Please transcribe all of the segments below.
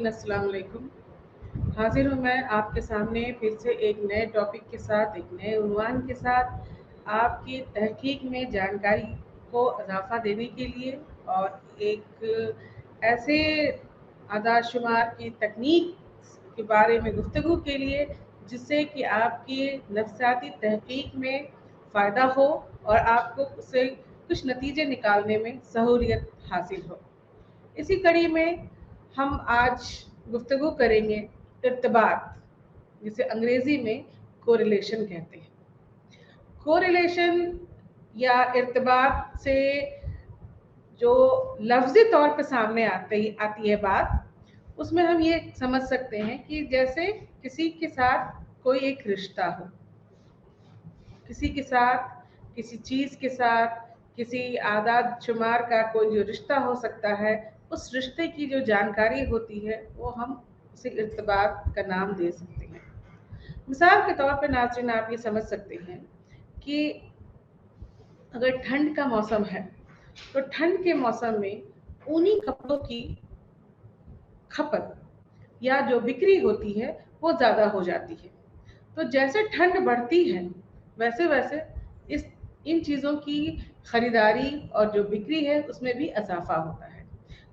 नाज़रीन अस्सलाम वालेकुम। हाजिर हूँ मैं आपके सामने फिर से एक नए टॉपिक के साथ, एक नए उन्वान के साथ आपकी तहकीक में जानकारी को इजाफा देने के लिए और एक ऐसे आदाद शुमार की तकनीक के बारे में गुफ्तगू के लिए जिससे कि आपकी नफ्सियाती तहकीक में फ़ायदा हो और आपको उससे कुछ नतीजे निकालने में सहूलियत हासिल हो। इसी कड़ी में हम आज गुफ्तगू करेंगे इर्तबात, जिसे अंग्रेज़ी में कोरिलेशन कहते हैं। कोरिलेशन या इर्तबात से जो लफ्ज़ी तौर पे सामने आती है बात, उसमें हम ये समझ सकते हैं कि जैसे किसी के साथ कोई एक रिश्ता हो, किसी के साथ, किसी चीज़ के साथ, किसी आदाद शुमार का कोई जो रिश्ता हो सकता है, उस रिश्ते की जो जानकारी होती है वो हम उसे इर्तबात का नाम दे सकते हैं। मिसाल के तौर पर नाज़रीन आप ये समझ सकते हैं कि अगर ठंड का मौसम है तो ठंड के मौसम में ऊनी कपड़ों की खपत या जो बिक्री होती है वो ज़्यादा हो जाती है। तो जैसे ठंड बढ़ती है वैसे वैसे इन चीज़ों की ख़रीदारी और जो बिक्री है उसमें भी इजाफा होता है।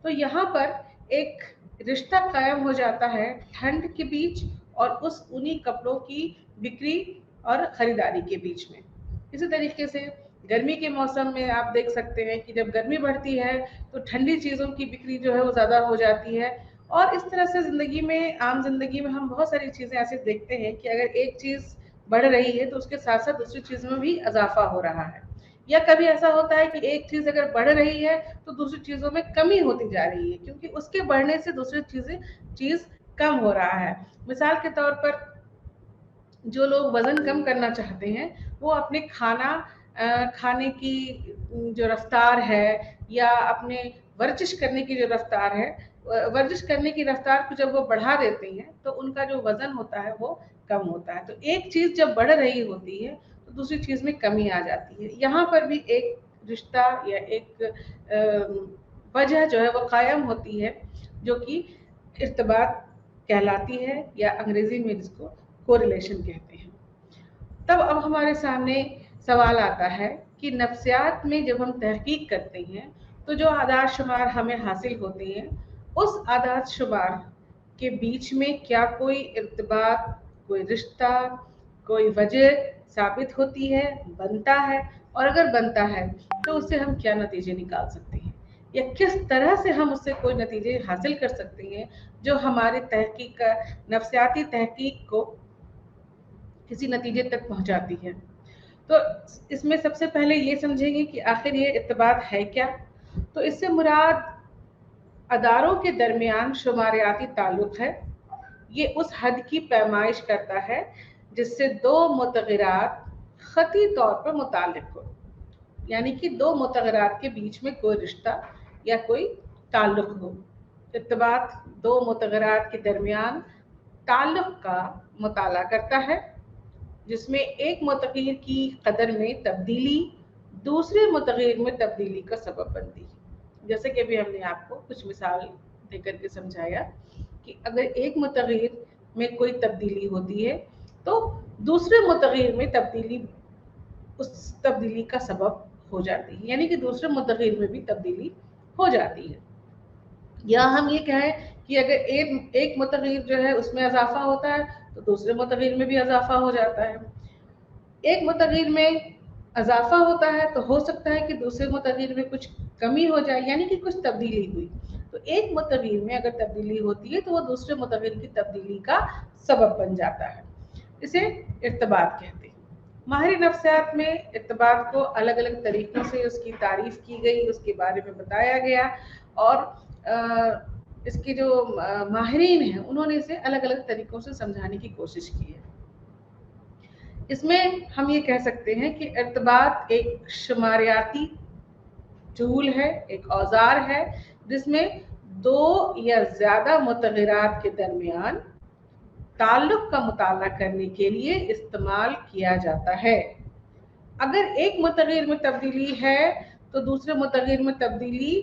तो यहाँ पर एक रिश्ता कायम हो जाता है ठंड के बीच और उस ऊनी कपड़ों की बिक्री और ख़रीदारी के बीच में। इसी तरीके से गर्मी के मौसम में आप देख सकते हैं कि जब गर्मी बढ़ती है तो ठंडी चीज़ों की बिक्री जो है वो ज़्यादा हो जाती है। और इस तरह से ज़िंदगी में, आम ज़िंदगी में हम बहुत सारी चीज़ें ऐसे देखते हैं कि अगर एक चीज़ बढ़ रही है तो उसके साथ साथ दूसरी चीज़ में भी इजाफा हो रहा है, या कभी ऐसा होता है कि एक चीज़ अगर बढ़ रही है तो दूसरी चीज़ों में कमी होती जा रही है, क्योंकि उसके बढ़ने से दूसरी चीज़ कम हो रहा है। मिसाल के तौर पर जो लोग वज़न कम करना चाहते हैं वो अपने खाने की जो रफ्तार है या अपने वर्जिश करने की जो रफ्तार है, वर्जिश करने की रफ्तार को जब वो बढ़ा देते हैं तो उनका जो वज़न होता है वो कम होता है। तो एक चीज़ जब बढ़ रही होती है तो दूसरी चीज़ में कमी आ जाती है। यहाँ पर भी एक रिश्ता या एक वजह जो है वो कायम होती है जो कि इर्तबात कहलाती है, या अंग्रेज़ी में जिसको कोरिलेशन कहते हैं। तब अब हमारे सामने सवाल आता है कि नफ्सियात में जब हम तहकीक करते हैं तो जो आदाद शुमार हमें हासिल होते हैं उस आदाद शुमार के बीच में क्या कोई इर्तबात, कोई रिश्ता, कोई वजह साबित होती है, बनता है, और अगर बनता है तो उससे हम क्या नतीजे निकाल सकते हैं या किस तरह से हम उससे कोई नतीजे हासिल कर सकते हैं जो हमारे तहकीक का, नफ्सियाती तहकीक को किसी नतीजे तक पहुंचाती है। तो इसमें सबसे पहले ये समझेंगे कि आखिर ये इत्तबात है क्या। तो इससे मुराद अदारों के दरमियान शुमारियाती ताल्लुक है। ये उस हद की पैमाइश करता है जिससे दो मुतग़िरात ख़ती तौर पर मुताल्लिक़ हो, यानी कि दो मुतग़िरात के बीच में कोई रिश्ता या कोई ताल्लुक हो। इत्तबात दो मुतग़िरात के दरमियान ताल्लुक का मुताला करता है जिसमें एक मुतग़िर की कदर में तब्दीली दूसरे मुतग़िर में तब्दीली का सबब बनती है। जैसे कि अभी हमने आपको कुछ मिसाल देकर के समझाया कि अगर एक मुतग़िर में कोई तब्दीली होती है तो दूसरे मुतग़िर में तब्दीली उस तब्दीली का सबब हो जाती है, यानी कि दूसरे मुतग़िर में भी तब्दीली हो जाती है। या हम ये कहें कि अगर एक मुतग़िर जो है उसमें इजाफा होता है तो दूसरे मुतग़िर में भी इजाफा हो जाता है। एक मुतग़िर में इजाफा होता है तो हो सकता है कि दूसरे मुतग़िर में कुछ कमी हो जाए, यानी कि कुछ तब्दीली हुई। तो एक मुतग़िर में अगर तब्दीली होती है तो वो दूसरे मुतग़िर की तब्दीली का सबब बन जाता है। इसे इर्तबात कहते हैं। माहिर नफ्सियात में इर्तबात को अलग अलग तरीक़ों से उसकी तारीफ़ की गई, उसके बारे में बताया गया, और इसके जो माहिरीन हैं उन्होंने इसे अलग अलग तरीक़ों से समझाने की कोशिश की है। इसमें हम ये कह सकते हैं कि इर्तबात एक शुमारियाती टूल है, एक औजार है जिसमें दो या ज़्यादा मुतग़िरात के दरमियान ताल्लुक का मुताला करने के लिए इस्तेमाल किया जाता है। अगर एक मुतग़िर में तब्दीली है तो दूसरे मुतग़िर में तब्दीली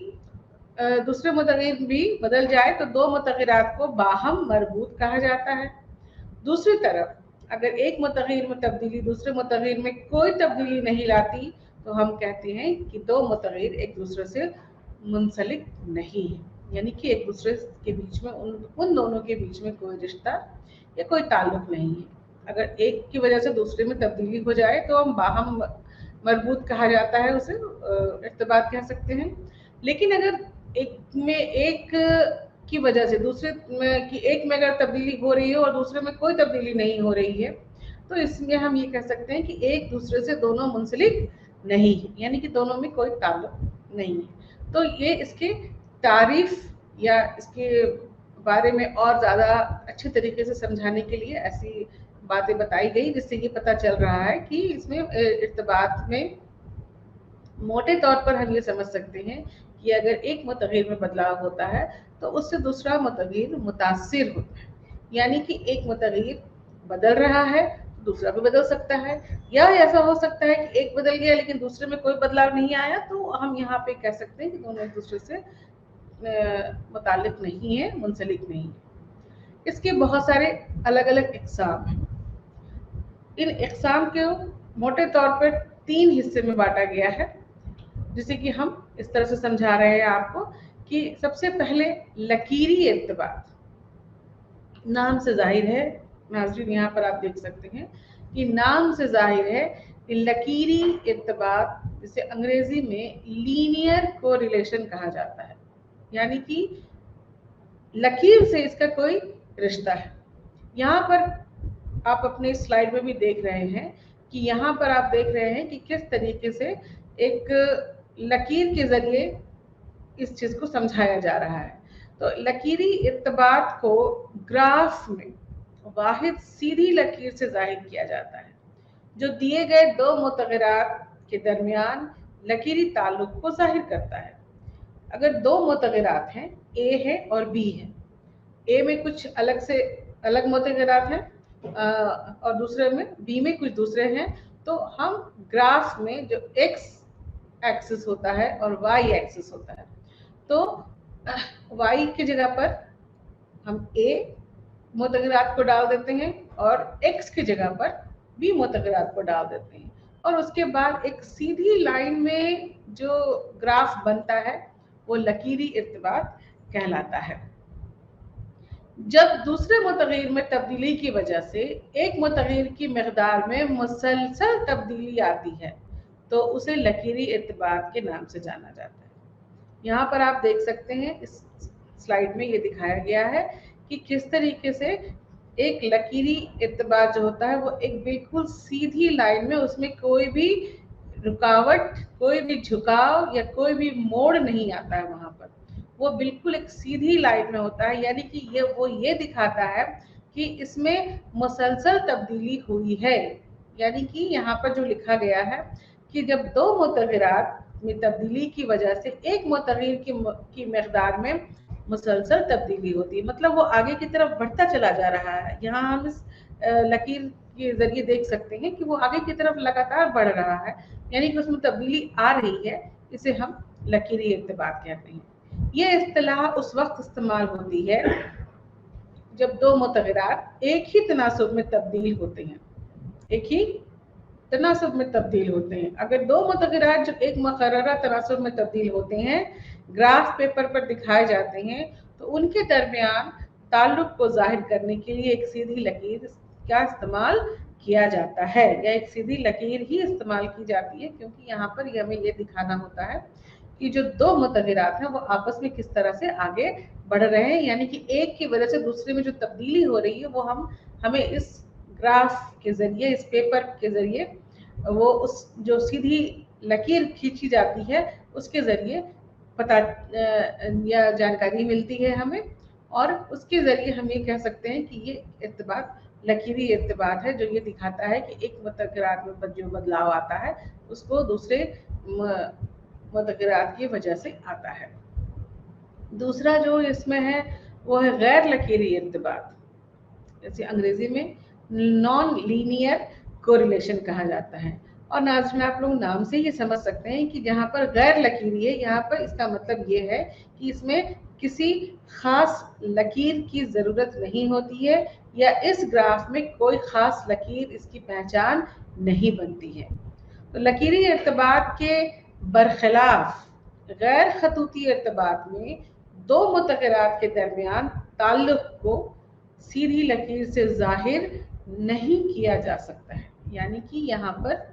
दूसरे मुतग़िर भी बदल जाए तो दो मुतग़िरात को बाहम मरबूत कहा जाता है। दूसरी तरफ अगर एक मुतग़िर में तब्दीली दूसरे मुतग़िर में कोई तब्दीली नहीं लाती तो हम कहते हैं कि दो मुतग़िर एक दूसरे से मुंसलिक नहीं है, यानी कि एक दूसरे के बीच में उन दोनों के बीच में कोई रिश्ता या कोई ताल्लुक नहीं है। अगर एक की वजह से दूसरे में तब्दीली हो जाए तो हम बाहम मरबूत कहा जाता है, उसे इर्तिबात कह सकते हैं। लेकिन अगर एक की वजह से दूसरे में कि एक में अगर तब्दीली हो रही है और दूसरे में कोई तब्दीली नहीं हो रही है तो इसमें हम ये कह सकते हैं कि एक दूसरे से दोनों मुंसलिक नहीं है, यानी कि दोनों में कोई ताल्लुक नहीं है। तो ये इसके तारीफ या इसके बारे में और ज़्यादा अच्छे तरीके से समझाने के लिए ऐसी बातें बताई गई जिससे ये पता चल रहा है कि इसमें इर्तिबात में मोटे तौर पर हम ये समझ सकते हैं कि अगर एक मुतग़िर में बदलाव होता है तो उससे दूसरा मुतग़िर मुतासिर होता है, यानी कि एक मुतग़िर बदल रहा है तो दूसरा भी बदल सकता है, या ऐसा हो सकता है कि एक बदल गया लेकिन दूसरे में कोई बदलाव नहीं आया, तो हम यहाँ पे कह सकते हैं कि दोनों एक दूसरे से मुतालिक नहीं है, मुंसलिक नहीं है। इसके बहुत सारे अलग अलग इक़साम हैं। इन इक़साम को मोटे तौर पर 3 हिस्से में बांटा गया है, जिसे कि हम इस तरह से समझा रहे हैं आपको कि सबसे पहले लकीरी इर्तिबात। नाम से जाहिर है, नाज़रीन यहाँ पर आप देख सकते हैं कि नाम से जाहिर है कि लकीरी इर्तिबात, जिसे अंग्रेजी में लीनियर कोरिलेशन कहा जाता है, यानी कि लकीर से इसका कोई रिश्ता है। यहाँ पर आप अपने स्लाइड में भी देख रहे हैं कि यहाँ पर आप देख रहे हैं कि किस तरीके से एक लकीर के ज़रिए इस चीज़ को समझाया जा रहा है। तो लकीरी इर्तिबात को ग्राफ में वाहिद सीधी लकीर से ज़ाहिर किया जाता है, जो दिए गए दो मुतग़िरात के दरमियान लकीरी ताल्लुक़ को ज़ाहिर करता है। अगर दो मुतग़िरात हैं, ए है और बी है, ए में कुछ अलग मुतग़िरात हैं और दूसरे में बी में कुछ दूसरे हैं, तो हम ग्राफ में जो एक्स एक्सिस होता है और वाई एक्सिस होता है, तो वाई की जगह पर हम ए मुतग़िरात को डाल देते हैं और एक्स की जगह पर बी मुतग़िरात को डाल देते हैं, और उसके बाद एक सीधी लाइन में जो ग्राफ बनता है वो लकीरी इर्तिबात कहलाता है। जब दूसरे मुतग़िर में तब्दीली की वजह से एक मुतग़िर की मिक़दार में मुसलसल तब्दीली आती है तो उसे लकीरी इर्तिबात के नाम से जाना जाता है। यहाँ पर आप देख सकते हैं, इस स्लाइड में ये दिखाया गया है कि किस तरीके से एक लकीरी इर्तिबात जो होता है वो एक बिल्कुल सीधी लाइन में, उसमें कोई भी रुकावट, कोई भी झुकाव या कोई भी मोड़ नहीं आता है, वहाँ पर वो बिल्कुल एक सीधी लाइन में होता है, यानी कि ये दिखाता है कि इसमें मुसलसल तब्दीली हुई है। यानी कि यहाँ पर जो लिखा गया है कि जब दो मुतग़िरात में तब्दीली की वजह से एक मुतग़िर की मिक़दार में मुसलसल तब्दीली होती है, मतलब वो आगे की तरफ बढ़ता चला जा रहा है। यहाँ हम इस लकीर के ज़रिए देख सकते हैं कि वो आगे की तरफ लगातार बढ़ रहा है, यानी कि उसमें तब्दीली आ रही है। इसे हम लकीरी इर्तिबात कहते हैं। ये इस्तिलाह उस वक्त इस्तेमाल होती है जब दो मुतग़िरात एक ही तनासुब में तब्दील होते हैं, एक ही तनासुब में तब्दील होते हैं। अगर दो मुतग़िरात जो एक मुक़र्ररा तनासुब में तब्दील होते हैं, ग्राफ पेपर पर दिखाए जाते हैं, तो उनके दरमियान ताल्लुक़ को ज़ाहिर करने के लिए एक सीधी लकीर का इस्तेमाल किया जाता है, या एक सीधी लकीर ही इस्तेमाल की जाती है, क्योंकि यहाँ पर हमें ये दिखाना होता है कि जो दो मुतग़िरात हैं वो आपस में किस तरह से आगे बढ़ रहे हैं, यानी कि एक की वजह से दूसरे में जो तब्दीली हो रही है वो हमें इस ग्राफ के ज़रिए, इस पेपर के ज़रिए, वो उस जो सीधी लकीर खींची जाती है उसके ज़रिए पता या जानकारी मिलती है हमें, और उसके ज़रिए हम ये कह सकते हैं कि ये इर्तिबात लकीरी इर्तिबात है, जो ये दिखाता है कि एक मुतग़िरात में जो बदलाव आता है उसको दूसरे मुतग़िरात की वजह से आता है। दूसरा जो इसमें है वो है गैर लकीरी इर्तिबात, जैसे अंग्रेजी में नॉन लीनियर कोरिलेशन कहा जाता है। और नाज़रीन आप लोग नाम से ही समझ सकते हैं कि जहाँ पर गैर लकीरी है, यहाँ पर इसका मतलब ये है कि इसमें किसी खास लकीर की ज़रूरत नहीं होती है या इस ग्राफ में कोई खास लकीर इसकी पहचान नहीं बनती है। तो लकीरी इर्तबात के बरखिलाफ गैर खतूती इर्तबात में दो मुतग़िरात के दरमियान ताल्लुक़ को सीधी लकीर से ज़ाहिर नहीं किया जा सकता है। यानी कि यहाँ पर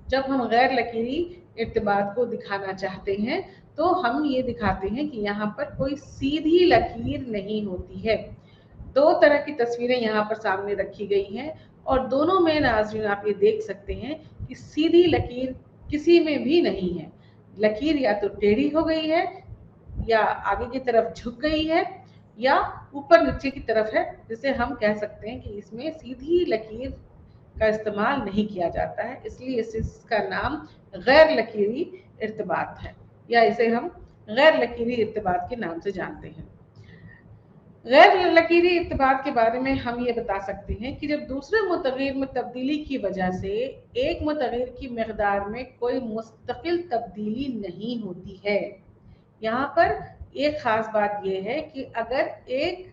जब हम गैर लकीरी इर्तिबात को दिखाना चाहते हैं तो हम ये दिखाते हैं कि यहाँ पर कोई सीधी लकीर नहीं होती है। दो तरह की तस्वीरें यहाँ पर सामने रखी गई हैं और दोनों में नाज़रीन आप ये देख सकते हैं कि सीधी लकीर किसी में भी नहीं है। लकीर या तो टेढ़ी हो गई है या आगे की तरफ झुक गई है या ऊपर नीचे की तरफ है, जिसे हम कह सकते हैं कि इसमें सीधी लकीर का इस्तेमाल नहीं किया जाता है, इसलिए इसका नाम गैर लकीरी इर्तिबात है या इसे हम गैर लकीरी इर्तिबात के नाम से जानते हैं। गैर लकीरी इर्तिबात के बारे में हम ये बता सकते हैं कि जब दूसरे मुतग़िर में तब्दीली की वजह से एक मुतग़िर की मकदार में कोई मुस्तकिल तब्दीली नहीं होती है। यहाँ पर एक ख़ास बात यह है कि अगर एक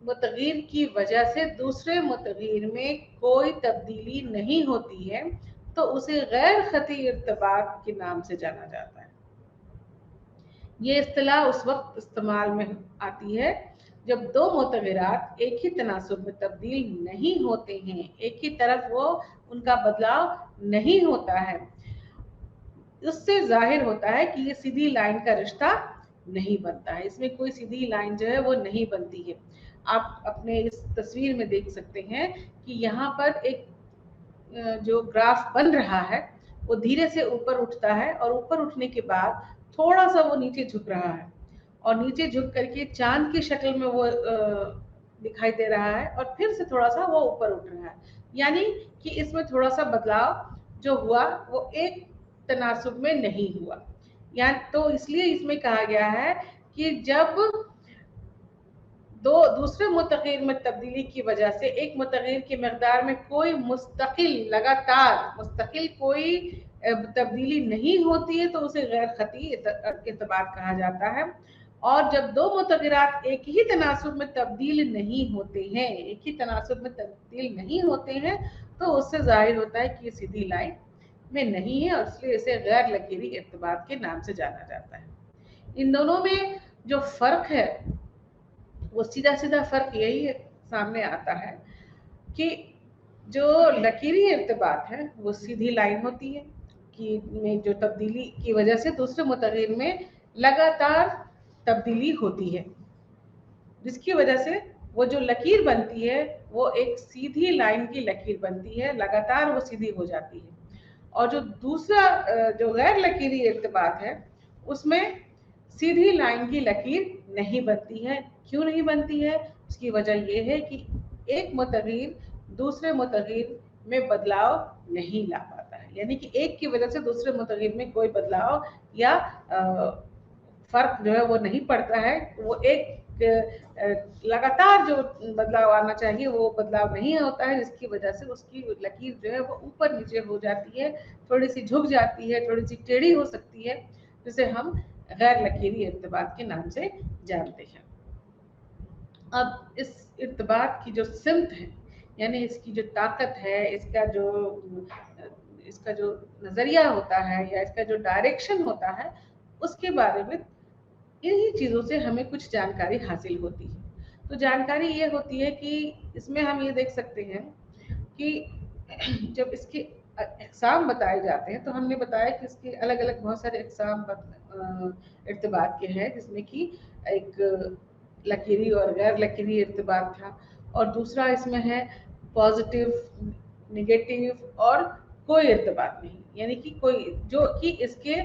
मुतग़िर की वजह से दूसरे मुतग़िर में कोई तब्दीली नहीं होती है तो उसे गैर खती इर्तिबात के नाम से जाना जाता है। ये इस्तिलाह उस वक्त इस्तेमाल में आती है जब दो मुतग़िरात एक ही तनासुब में तब्दील नहीं होते हैं, एक ही तरफ वो उनका बदलाव नहीं होता है। उससे जाहिर होता है कि ये सीधी लाइन का रिश्ता नहीं बनता है, इसमें कोई सीधी लाइन जो है वो नहीं बनती है। आप अपने इस तस्वीर में देख सकते हैं कि यहाँ पर एक जो ग्राफ बन रहा है वो धीरे से ऊपर उठता है और ऊपर उठने के बाद थोड़ा सा वो नीचे झुक रहा है और नीचे झुक करके चांद की शक्ल में वो दिखाई दे रहा है और फिर से थोड़ा सा वो ऊपर उठ रहा है। यानी कि इसमें थोड़ा सा बदलाव जो हुआ वो एक तनासुब में नहीं हुआ। यानी तो इसलिए इसमें कहा गया है कि जब दूसरे मुतग़िर में तब्दीली की वजह से एक मुतग़िर की मकदार में कोई मुस्तकिल कोई तब्दीली नहीं होती है तो उसे गैर खती इर्तिबात कहा जाता है। और जब दो मुतग़िरात एक ही तनासुब में तब्दील नहीं होते हैं तो उससे जाहिर होता है कि ये सीधी लाइन में नहीं है और इसलिए इसे गैर लकीरी इर्तिबात के नाम से जाना जाता है। इन दोनों में जो फ़र्क है वो सीधा फ़र्क यही है, सामने आता है कि जो लकीरी इर्तिबात है वो सीधी लाइन होती है कि में जो तब्दीली की वजह से दूसरे मुतग़िर में लगातार तब्दीली होती है, जिसकी वजह से वो जो लकीर बनती है वो एक सीधी लाइन की लकीर बनती है, लगातार वो सीधी हो जाती है। और जो दूसरा जो गैर लकीरी इर्तिबात है उसमें सीधी लाइन की लकीर नहीं बनती है। क्यों नहीं बनती है? उसकी वजह ये है कि एक मुतग़िर दूसरे मुतग़िर में बदलाव नहीं ला पाता है, यानी कि एक की वजह से दूसरे मुतग़िर में कोई बदलाव या फ़र्क जो है वो नहीं पड़ता है। वो एक लगातार जो बदलाव आना चाहिए वो बदलाव नहीं होता है, जिसकी वजह से उसकी लकीर जो है वो ऊपर नीचे हो जाती है, थोड़ी सी झुक जाती है, थोड़ी सी टेढ़ी हो सकती है, जिसे हम गैर लकीरी इर्तिबात के नाम से जानते हैं। अब इस इर्तिबात की जो सिमत है यानी इसकी जो ताकत है, इसका जो नज़रिया होता है या इसका जो डायरेक्शन होता है, उसके बारे में इन्हीं चीज़ों से हमें कुछ जानकारी हासिल होती है। तो जानकारी ये होती है कि इसमें हम ये देख सकते हैं कि जब इसके अक़साम बताए जाते हैं तो हमने बताया कि इसके अलग-अलग बहुत सारे अक़साम इर्तिबात के हैं, जिसमें कि एक लकीरी और गैर लकीरी इर्तिबात था और दूसरा इसमें है पॉजिटिव, नेगेटिव और कोई इर्तिबात नहीं, यानी कि कोई जो कि इसके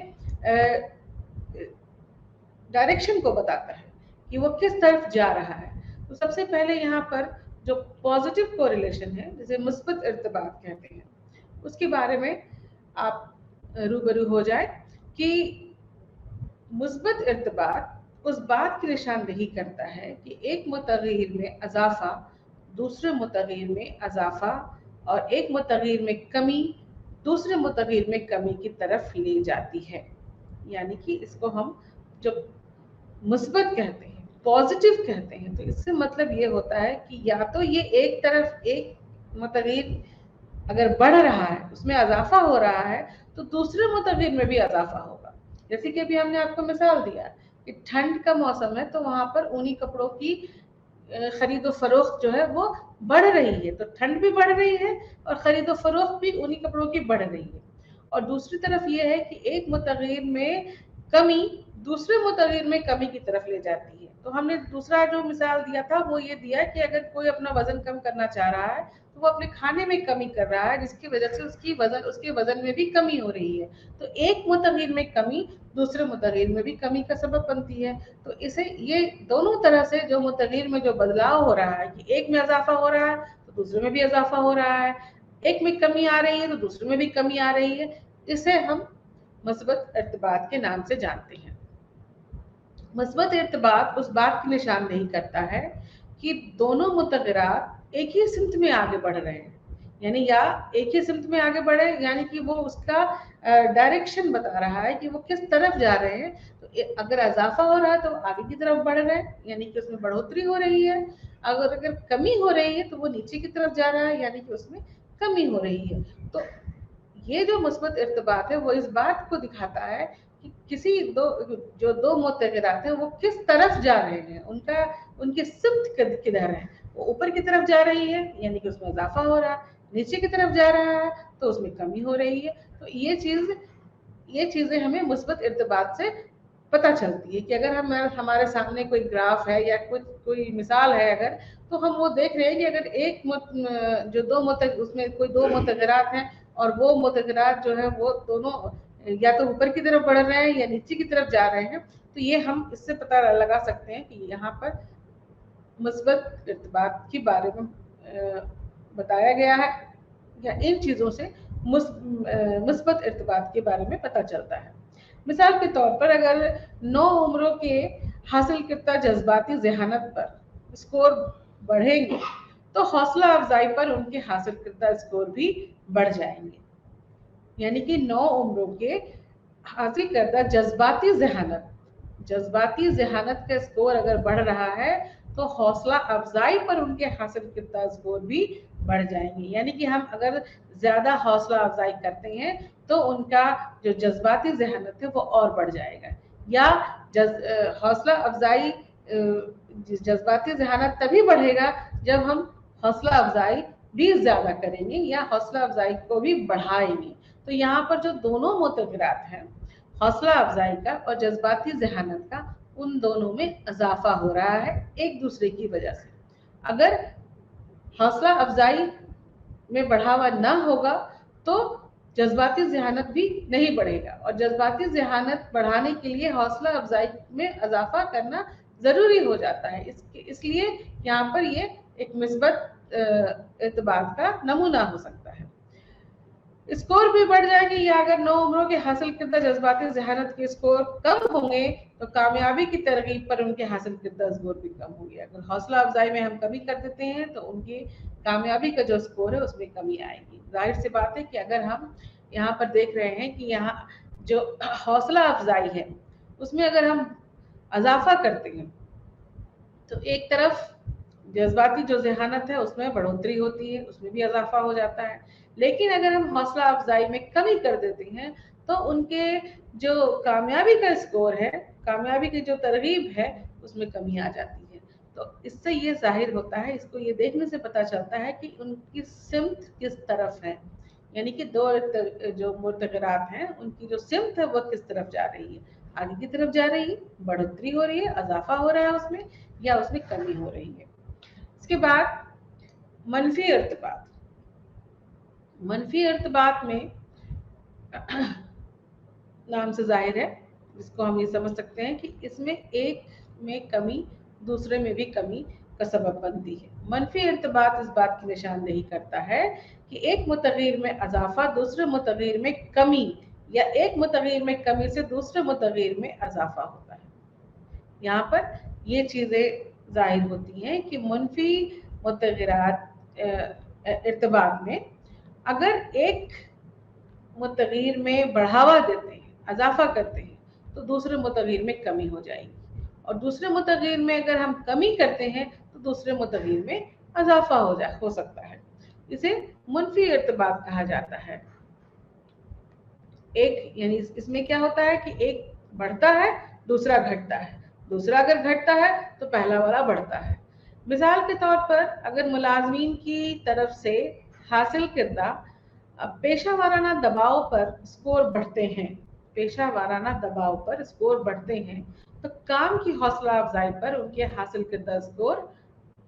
डायरेक्शन को बताता है कि वो किस तरफ जा रहा है। तो सबसे पहले यहाँ पर जो पॉजिटिव कोरिलेशन है, जिसे मुस्बत इर्तिबात कहते हैं, उसके बारे में आप रूबरू हो जाए कि मुस्बत इर्तिबात उस बात की निशानदेही करता है कि एक मुतग़िर में इज़ाफ़ा दूसरे मुतग़िर में इज़ाफ़ा और एक मुतग़िर में कमी दूसरे मुतग़िर में कमी की तरफ ले जाती है। यानी कि इसको हम जब मुस्बत कहते हैं, पॉजिटिव कहते हैं, तो इससे मतलब ये होता है कि या तो ये एक तरफ एक मुतग़िर अगर बढ़ रहा है, उसमें इजाफा हो रहा है, तो दूसरे मुतग़िर में भी इजाफा होगा। जैसे कि अभी हमने आपको मिसाल दिया कि ठंड का मौसम है, तो वहां पर ऊनी कपड़ों की खरीदो फरोख्त जो है वो बढ़ रही है, तो ठंड भी बढ़ रही है और खरीदो फरोख्त भी ऊनी कपड़ों की बढ़ रही है। और दूसरी तरफ ये है कि एक मुतग़िर में कमी दूसरे मुतग़िर में कमी की तरफ ले जाती है। तो हमने दूसरा जो मिसाल दिया था वो ये दिया कि अगर कोई अपना वजन कम करना चाह रहा है, तो वो अपने खाने में कमी कर रहा है, जिसकी वजह से उसके वजन में भी कमी हो रही है। तो एक मुतग़िर में कमी दूसरे मुतग़िर में भी कमी का सबब बनती है। तो इसे ये दोनों तरह से जो मुतग़िर में जो बदलाव हो रहा है कि एक में इजाफा हो रहा है तो दूसरे में भी इजाफा हो रहा है, एक में कमी आ रही है तो दूसरे में भी कमी आ रही है, इसे हम मुस्बत इर्तिबात के नाम से जानते हैं। मुस्बत इर्तिबात उस बात की निशानदेही करता है कि दोनों मुतग़िरात एक ही सिमत में आगे बढ़ रहे हैं, यानी या एक ही सिमत में आगे बढ़े, यानी कि वो उसका डायरेक्शन बता रहा है कि वो किस तरफ जा रहे हैं। तो अगर इजाफा हो रहा है तो आगे की तरफ बढ़ रहे हैं, यानी कि उसमें बढ़ोतरी हो रही है। अगर कमी हो रही है तो वो नीचे की तरफ जा रहा है, यानी कि उसमें कमी हो रही है। तो ये जो मुस्बत इर्तिबात है वो इस बात को दिखाता है कि जो दो मुतग़िरात हैं वो किस तरफ जा रहे हैं, उनकी सिमत किधर है। वो ऊपर की तरफ जा रही है, यानी कि उसमें इजाफा हो रहा है, नीचे की तरफ जा रहा है तो उसमें कमी हो रही है। तो ये चीजें हमें मुस्बत इर्तिबात से पता चलती है कि अगर हमारे सामने कोई ग्राफ है या कोई मिसाल है, अगर तो हम वो देख रहे हैं कि अगर जो उसमें कोई दो मुतग़िरात हैं और वो मुतग़िरात जो है वो दोनों या तो ऊपर की तरफ बढ़ रहे हैं या नीचे की तरफ जा रहे हैं, तो ये हम इससे पता लगा सकते हैं कि यहाँ पर मुस्बत इर्तिबात के बारे में बताया गया है, या इन चीज़ों से मुस्बत इर्तिबात के बारे में पता चलता है। मिसाल के तौर पर अगर 9 उम्रों के हासिल करता जज्बाती ज़हानत पर स्कोर बढ़ेंगे, तो हौसला अफजाई पर उनके हासिल करता स्कोर भी बढ़ जाएंगे। यानी कि 9 उम्रों के हासिल करता जज्बाती ज़हानत का स्कोर अगर बढ़ रहा है, तो हौसला अफजाई पर उनके हासिल करता स्कोर भी बढ़ जाएंगे। यानी कि हम अगर ज्यादा हौसला अफजाई करते हैं तो उनका जो जज्बाती ज़हानत है वो और बढ़ जाएगा। या हौसला अफजाई जज्बाती ज़हानत तभी बढ़ेगा जब हम हौसला अफजाई भी ज्यादा करेंगे या हौसला अफजाई को भी बढ़ाएंगे। तो यहाँ पर जो दोनों मुतग़िरात हैं, हौसला अफजाई का और जज्बाती ज़हानत का, उन दोनों में इजाफा हो रहा है एक दूसरे की वजह से। अगर हौसला अफजाई में बढ़ावा ना होगा तो जज्बाती ज़हानत भी नहीं बढ़ेगा, और जज्बाती ज़हानत बढ़ाने के लिए हौसला अफजाई में इजाफा करना ज़रूरी हो जाता है। इसलिए यहाँ पर ये एक मुस्बत इर्तिबात का नमूना हो सकता है। स्कोर भी बढ़ जाएगी, या अगर 9 उम्रों के हासिल करदा जज्बाती ज़हानत के स्कोर कम होंगे तो कामयाबी की तरगीब पर उनके हासिल करदा स्कोर भी कम होंगे। अगर हौसला अफजाई में हम कमी कर देते हैं तो उनकी कामयाबी का जो स्कोर है उसमें कमी आएगी। जाहिर सी बात है कि अगर हम यहाँ पर देख रहे हैं कि यहाँ जो हौसला अफजाई है उसमें अगर हम इजाफा करते हैं तो एक तरफ जज्बाती जो ज़हानत है उसमें बढ़ोतरी होती है, उसमें भी इजाफा हो जाता है। लेकिन अगर हम हौसला अफजाई में कमी कर देते हैं तो उनके जो कामयाबी का स्कोर है, कामयाबी की जो तरगीब है, उसमें कमी आ जाती है। तो इससे ये जाहिर होता है, इसको ये देखने से पता चलता है कि उनकी सिमत किस तरफ है, यानी कि दो जो मुतग़िरात हैं उनकी जो सिमत है वो किस तरफ जा रही है, आगे की तरफ जा रही है, बढ़ोतरी हो रही है, इजाफा हो रहा है उसमें, या उसमें कमी हो रही है। इसके बाद मनफी इर्तिबात। मनफी इर्तिबात में नाम से जाहिर है, जिसको हम ये समझ सकते हैं कि इसमें एक में कमी दूसरे में भी कमी का सबब बनती है। मनफी इर्तिबात इस बात की निशानदेही करता है कि एक मुतग़िर में इजाफा दूसरे मुतग़िर में कमी, या एक मुतग़िर में कमी से दूसरे मुतग़िर में इजाफा होता है। यहाँ पर ये चीज़ें जाहिर होती हैं कि मनफी मुतग़िरात इर्तिबात में अगर एक मुतग़ीर में बढ़ावा देते हैं, इजाफा करते हैं, तो दूसरे मुतग़ीर में कमी हो जाएगी, और दूसरे मुतग़ीर में अगर हम कमी करते हैं तो दूसरे मुतग़ीर में इजाफा हो सकता है। इसे मुनफी इर्तिबात कहा जाता है। एक यानी इसमें क्या होता है कि एक बढ़ता है, दूसरा घटता है, दूसरा अगर घटता है तो पहला वाला बढ़ता है। मिसाल के तौर पर अगर मुलाजमीन की तरफ से हासिल किर्दा पेशा वाराना दबाव पर स्कोर बढ़ते हैं, पेशा वाराना दबाव पर स्कोर बढ़ते हैं, तो काम की हौसला अफजाई पर उनके हासिल किर्दा स्कोर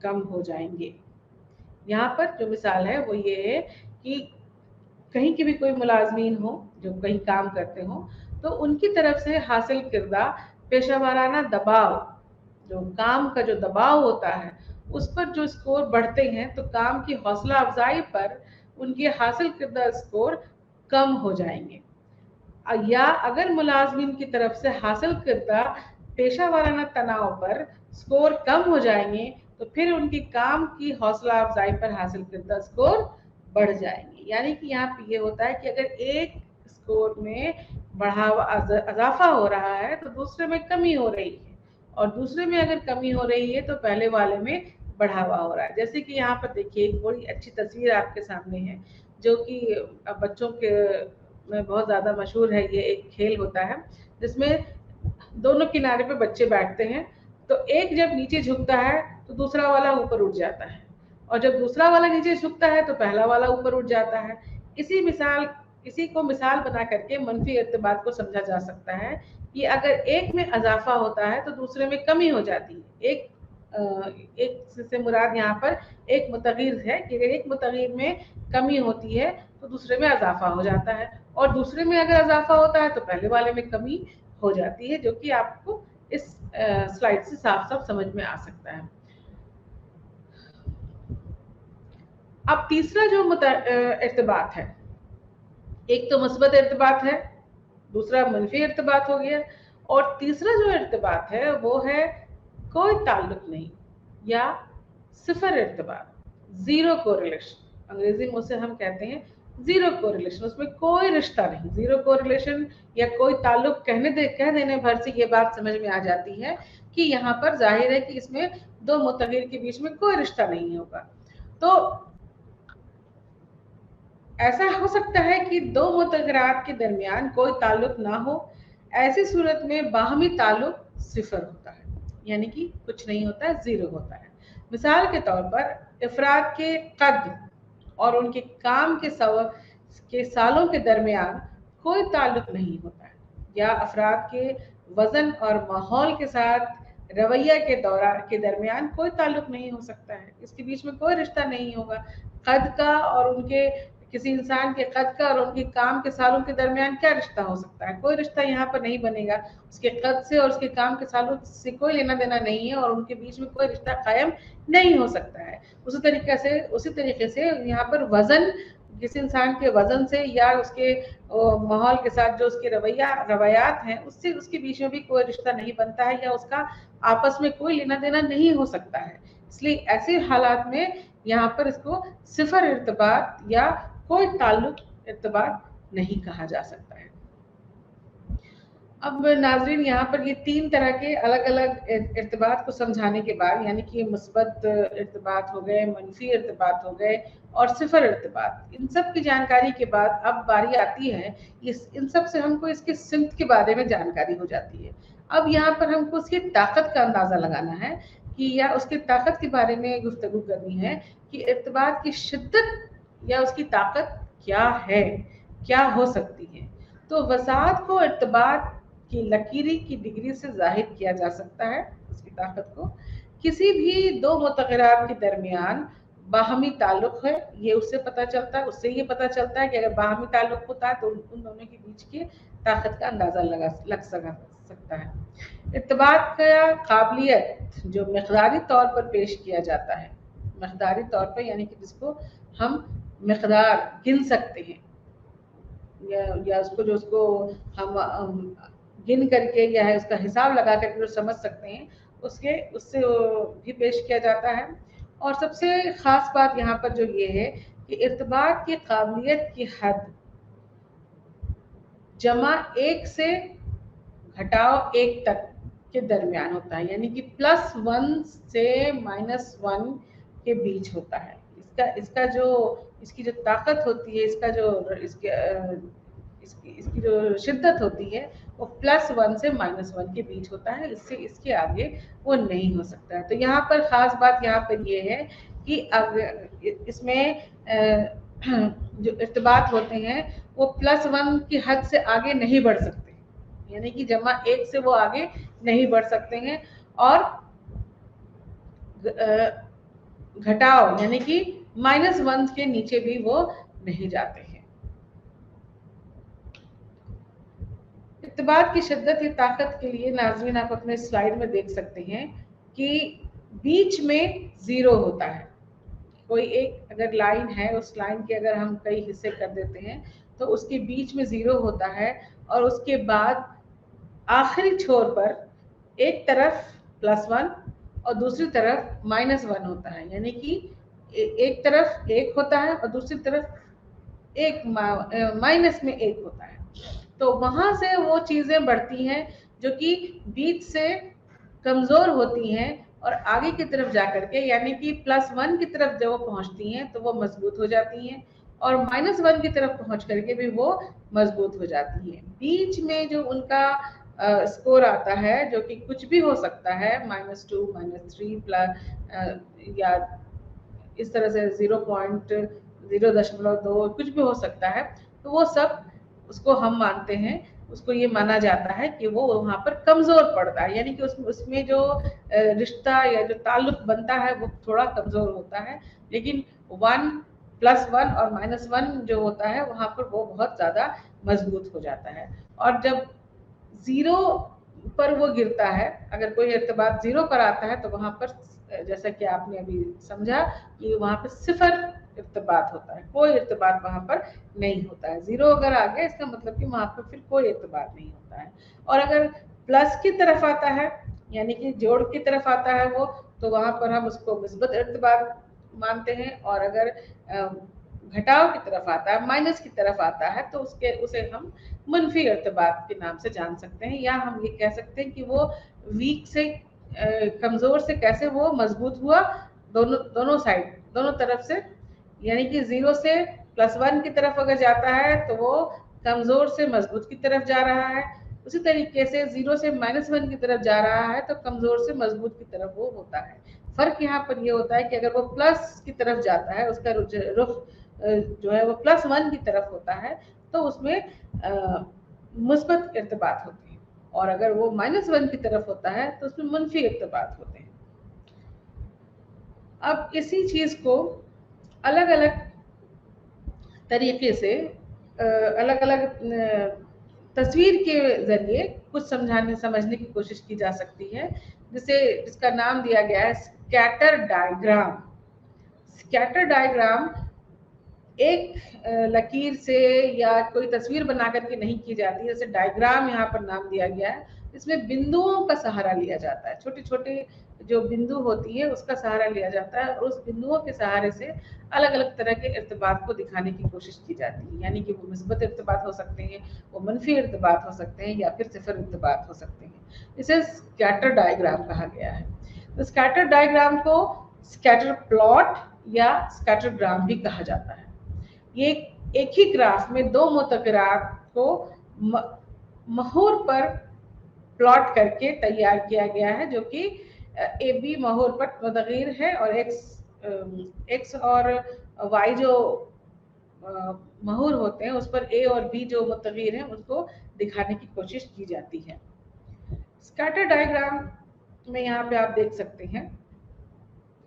कम हो जाएंगे। यहाँ पर जो मिसाल है वो ये है कि कहीं की भी कोई मुलाजमीन हो जो कहीं काम करते हो, तो उनकी तरफ से हासिल किर्दा पेशा वाराना दबाव, जो काम का जो दबाव होता है उस पर जो स्कोर बढ़ते हैं, तो काम की हौसला अफजाई पर उनके हासिल किर्दा स्कोर कम हो जाएंगे। या अगर मुलाजमीन की तरफ से हासिल किर्दा पेशा वाराना तनाव पर स्कोर कम हो जाएंगे, तो फिर उनकी काम की हौसला अफजाई पर हासिल किर्दा स्कोर बढ़ जाएंगे। यानी कि यहाँ पे ये होता है कि अगर एक स्कोर में बढ़ावा इजाफा हो रहा है तो दूसरे में कमी हो रही है, और दूसरे में अगर कमी हो रही है तो पहले वाले में बढ़ावा हो रहा है। जैसे कि यहाँ पर देखिए एक बड़ी अच्छी तस्वीर आपके सामने है, जो कि बच्चों के में बहुत ज़्यादा मशहूर है। ये एक खेल होता है जिसमें दोनों किनारे पे बच्चे बैठते हैं, तो एक जब नीचे झुकता है तो दूसरा वाला ऊपर उठ जाता है, और जब दूसरा वाला नीचे झुकता है तो पहला वाला ऊपर उठ जाता है। इसी को मिसाल बना करके मनफी इर्तिबात को समझा जा सकता है कि अगर एक में इजाफा होता है तो दूसरे में कमी हो जाती है। एक से मुराद यहाँ पर एक मुतग़ीर है कि अगर एक मुतग़ीर में कमी होती है तो दूसरे में इजाफा हो जाता है, और दूसरे में अगर इजाफा होता है तो पहले वाले में कमी हो जाती है, जो कि आपको इस स्लाइड से साफ साफ समझ में आ सकता है। अब तीसरा जो इर्तिबात है, एक तो मुस्बत इर्तिबात है, दूसरा मनफी इर्तिबात हो गया, और तीसरा जो इर्तिबात है वो है कोई ताल्लुक नहीं या सिफर इर्तिबात, जीरो कोरिलेशन। अंग्रेजी में उसे हम कहते हैं जीरो कोरिलेशन, उसमें कोई रिश्ता नहीं। जीरो कोरिलेशन या कोई ताल्लुक कह देने भर से ये बात समझ में आ जाती है कि यहाँ पर जाहिर है कि इसमें दो मुतग़ीर के बीच में कोई रिश्ता नहीं होगा। तो ऐसा हो सकता है कि दो मुतग़िरात के दरमियान कोई ताल्लुक ना हो, ऐसी सूरत में बाहमी ताल्लुक सिफर होता है, यानी कि कुछ नहीं होता है, जीरो होता है। मिसाल के तौर पर अफराद के कद और उनके काम के सालों के दरमियान कोई ताल्लुक नहीं होता है, या अफराद के वजन और माहौल के साथ रवैया के दरमियान कोई ताल्लुक नहीं हो सकता है, इसके बीच में कोई रिश्ता नहीं होगा। कद का और उनके किसी इंसान के कद का और उनके काम के सालों के दरमियान क्या रिश्ता हो सकता है? कोई रिश्ता यहाँ पर नहीं बनेगा। उसके कद से और उसके काम के सालों से कोई लेना देना नहीं है, और उनके बीच में कोई रिश्ता कायम नहीं हो सकता है। उसी तरीके से यहाँ पर वजन, किसी इंसान के वजन से या उसके माहौल के साथ जो उसके रवैयात हैं उससे उसके बीच में भी कोई रिश्ता नहीं बनता है, या उसका आपस में कोई लेना देना नहीं हो सकता है। इसलिए ऐसे हालात में यहाँ पर इसको सिफर इर्तिबात या कोई ताल्लुक इर्तिबात नहीं कहा जा सकता है। अब नाज़रीन, यहाँ पर ये तीन तरह के अलग अलग इर्तिबात को समझाने के बाद, यानी कि मुस्बत इर्तिबात हो गए, मनफी इर्तिबात हो गए और सिफर इर्तिबात, इन सब की जानकारी के बाद अब बारी आती है इन सब से हमको इसके सिमत के बारे में जानकारी हो जाती है। अब यहाँ पर हमको उसकी ताकत का अंदाज़ा लगाना है कि, या उसकी ताकत के बारे में गुफ्तगू करनी है कि इर्तिबात की शिद्दत या उसकी ताकत क्या है, क्या हो सकती है। तो वसात को इर्तिबात की लकीरी की डिग्री से जाहिर किया जा सकता है, उसकी ताकत को। किसी भी दो मुतग़िरात के दरमियान बाहमी ताल्लुक है, ये उससे ये पता चलता है कि अगर बाहमी ताल्लुक होता है तो उन दोनों के बीच की ताकत का अंदाज़ा लग सकता है। इर्तिबात का काबिलियत जो मिक़दारी तौर पर पेश किया जाता है, मिक़दारी तौर पर यानी कि जिसको हम मिक़दार गिन सकते हैं, या उसको हम गिन करके या है उसका हिसाब लगा करके जो समझ सकते हैं, उससे भी पेश किया जाता है। और सबसे ख़ास बात यहाँ पर जो ये है कि इर्तिबात की काबिलियत की हद जमा 1 से घटाओ 1 तक के दरमियान होता है, यानी कि +1 से -1 के बीच होता है। इसका जो इसकी जो ताकत होती है, इसका जो इसकी जो शिद्दत होती है वो +1 से -1 के बीच होता है, इससे इसके आगे वो नहीं हो सकता है। तो यहाँ पर खास बात यहाँ पर ये है कि अब इसमें जो इर्तिबात होते हैं वो +1 की हद से आगे नहीं बढ़ सकते, यानी कि जमा 1 से वो आगे नहीं बढ़ सकते हैं, और घटाओ यानी कि -1 के नीचे भी वो नहीं जाते हैं। इर्तिबात की शिद्दत या ताकत के लिए नाज़रीन आप अपने स्लाइड में देख सकते हैं कि बीच में 0 होता है। कोई एक अगर लाइन है, उस लाइन के अगर हम कई हिस्से कर देते हैं तो उसके बीच में 0 होता है, और उसके बाद आखिरी छोर पर एक तरफ +1 और दूसरी तरफ -1 होता है, यानी कि एक तरफ 1 होता है और दूसरी तरफ एक माइनस में 1 होता है। तो वहां से वो चीजें बढ़ती हैं जो कि बीच से कमजोर होती हैं और आगे की तरफ जाकर के, यानी कि +1 की तरफ जब वो पहुंचती हैं तो वो मजबूत हो जाती हैं, और -1 की तरफ पहुंच करके भी वो मजबूत हो जाती हैं। बीच में जो उनका स्कोर आता है जो कि कुछ भी हो सकता है, -2 -3 प्लस या इस तरह से 0.02 कुछ भी हो सकता है, तो वो सब उसको हम मानते हैं, उसको ये माना जाता है कि वो वहाँ पर कमजोर पड़ता है, यानी कि उसमें जो रिश्ता या जो ताल्लुक बनता है वो थोड़ा कमजोर होता है, लेकिन 1 +1 और -1 जो होता है वहाँ पर वो बहुत ज्यादा मजबूत हो जाता है। और जब 0 पर वो गिरता है, अगर कोई इर्तिबात 0 पर आता है तो वहाँ पर जैसा कि आपने अभी समझा कि वहाँ पर सिफर इर्तिबात होता है, कोई इर्तिबात वहाँ पर नहीं होता है। 0 अगर आ गया इसका मतलब कि वहाँ पर फिर कोई इर्तिबात नहीं होता है। और अगर प्लस की तरफ आता है, यानी कि जोड़ की तरफ आता है वो, तो वहाँ पर हम उसको मुस्बत इर्तिबात मानते हैं, और अगर घटाव की तरफ आता है, माइनस की तरफ आता है, तो उसे हम मुनफी इर्तिबात के नाम से जान सकते हैं, या हम ये कह सकते हैं कि वो वीक से कमजोर से कैसे वो मजबूत हुआ, दोनों साइड, दोनों तरफ से, यानी कि 0 से +1 की तरफ अगर जाता है तो वो कमजोर से मजबूत की तरफ जा रहा है, उसी तरीके से 0 से -1 की तरफ जा रहा है तो कमजोर से मजबूत की तरफ वो होता है। फर्क यहाँ पर ये होता है कि अगर वो प्लस की तरफ जाता है, उसका रुख जो है वो +1 की तरफ होता है, तो उसमें मुस्बत इर्तिबात होते हैं, और अगर वो -1 की तरफ होता है तो उसमें मुनफी इर्तिबात होते हैं। अब इसी चीज को अलग अलग तरीके से अलग अलग तस्वीर के जरिए कुछ समझने की कोशिश की जा सकती है, जिसका नाम दिया गया है स्कैटर डायग्राम। स्कैटर डायग्राम एक लकीर से या कोई तस्वीर बना करके नहीं की जाती, जैसे डायग्राम यहाँ पर नाम दिया गया है। इसमें बिंदुओं का सहारा लिया जाता है, छोटे छोटे जो बिंदु होती है उसका सहारा लिया जाता है, और उस बिंदुओं के सहारे से अलग अलग तरह के इर्तिबात को दिखाने की कोशिश की जाती है, यानी कि वो मुस्बत इर्तिबात हो सकते हैं, वो मनफी इर्तिबात हो सकते हैं, या फिर सिफर इर्तिबात हो सकते हैं। इसे स्कैटर डायग्राम कहा गया है। तो स्कैटर डायग्राम को स्कैटर प्लॉट या स्कैटर ग्राम भी कहा जाता है। ये एक ही ग्राफ में दो मुतगरात को महूर पर प्लॉट करके तैयार किया गया है, जो कि ए बी महूर पर मुतगीर है, और एक्स और वाई जो महूर होते हैं उस पर ए और बी जो मुतगीर हैं उसको दिखाने की कोशिश की जाती है। स्कैटर डायग्राम में यहाँ पे आप देख सकते हैं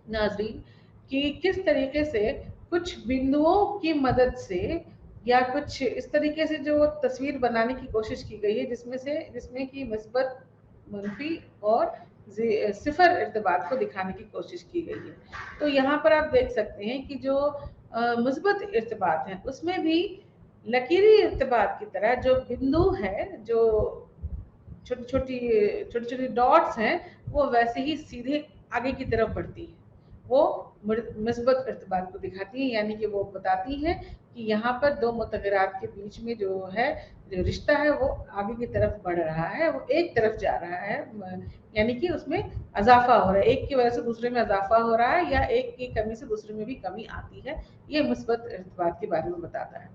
नाज़रीन कि किस तरीके से कुछ बिंदुओं की मदद से या कुछ इस तरीके से जो तस्वीर बनाने की कोशिश की गई है, जिसमें कि मुस्बत, मनफी और सिफर इर्तिबात को दिखाने की कोशिश की गई है। तो यहाँ पर आप देख सकते हैं कि जो मुस्बत इर्तिबात है उसमें भी लकीरी इर्तिबात की तरह जो बिंदु है, जो छोटी छोटी डॉट्स हैं, वो वैसे ही सीधे आगे की तरफ बढ़ती है, वो مثबत इर्तिबात को दिखाती हैं, यानी कि वो बताती हैं कि यहाँ पर दो मुतग़िरात के बीच में जो है, जो रिश्ता है वो आगे की तरफ बढ़ रहा है, वो एक तरफ जा रहा है, यानी कि उसमें इजाफा हो रहा है, एक की वजह से दूसरे में इजाफा हो रहा है या एक की कमी से दूसरे में भी कमी आती है। ये मुस्बत इर्तिबात के बारे में बताता है।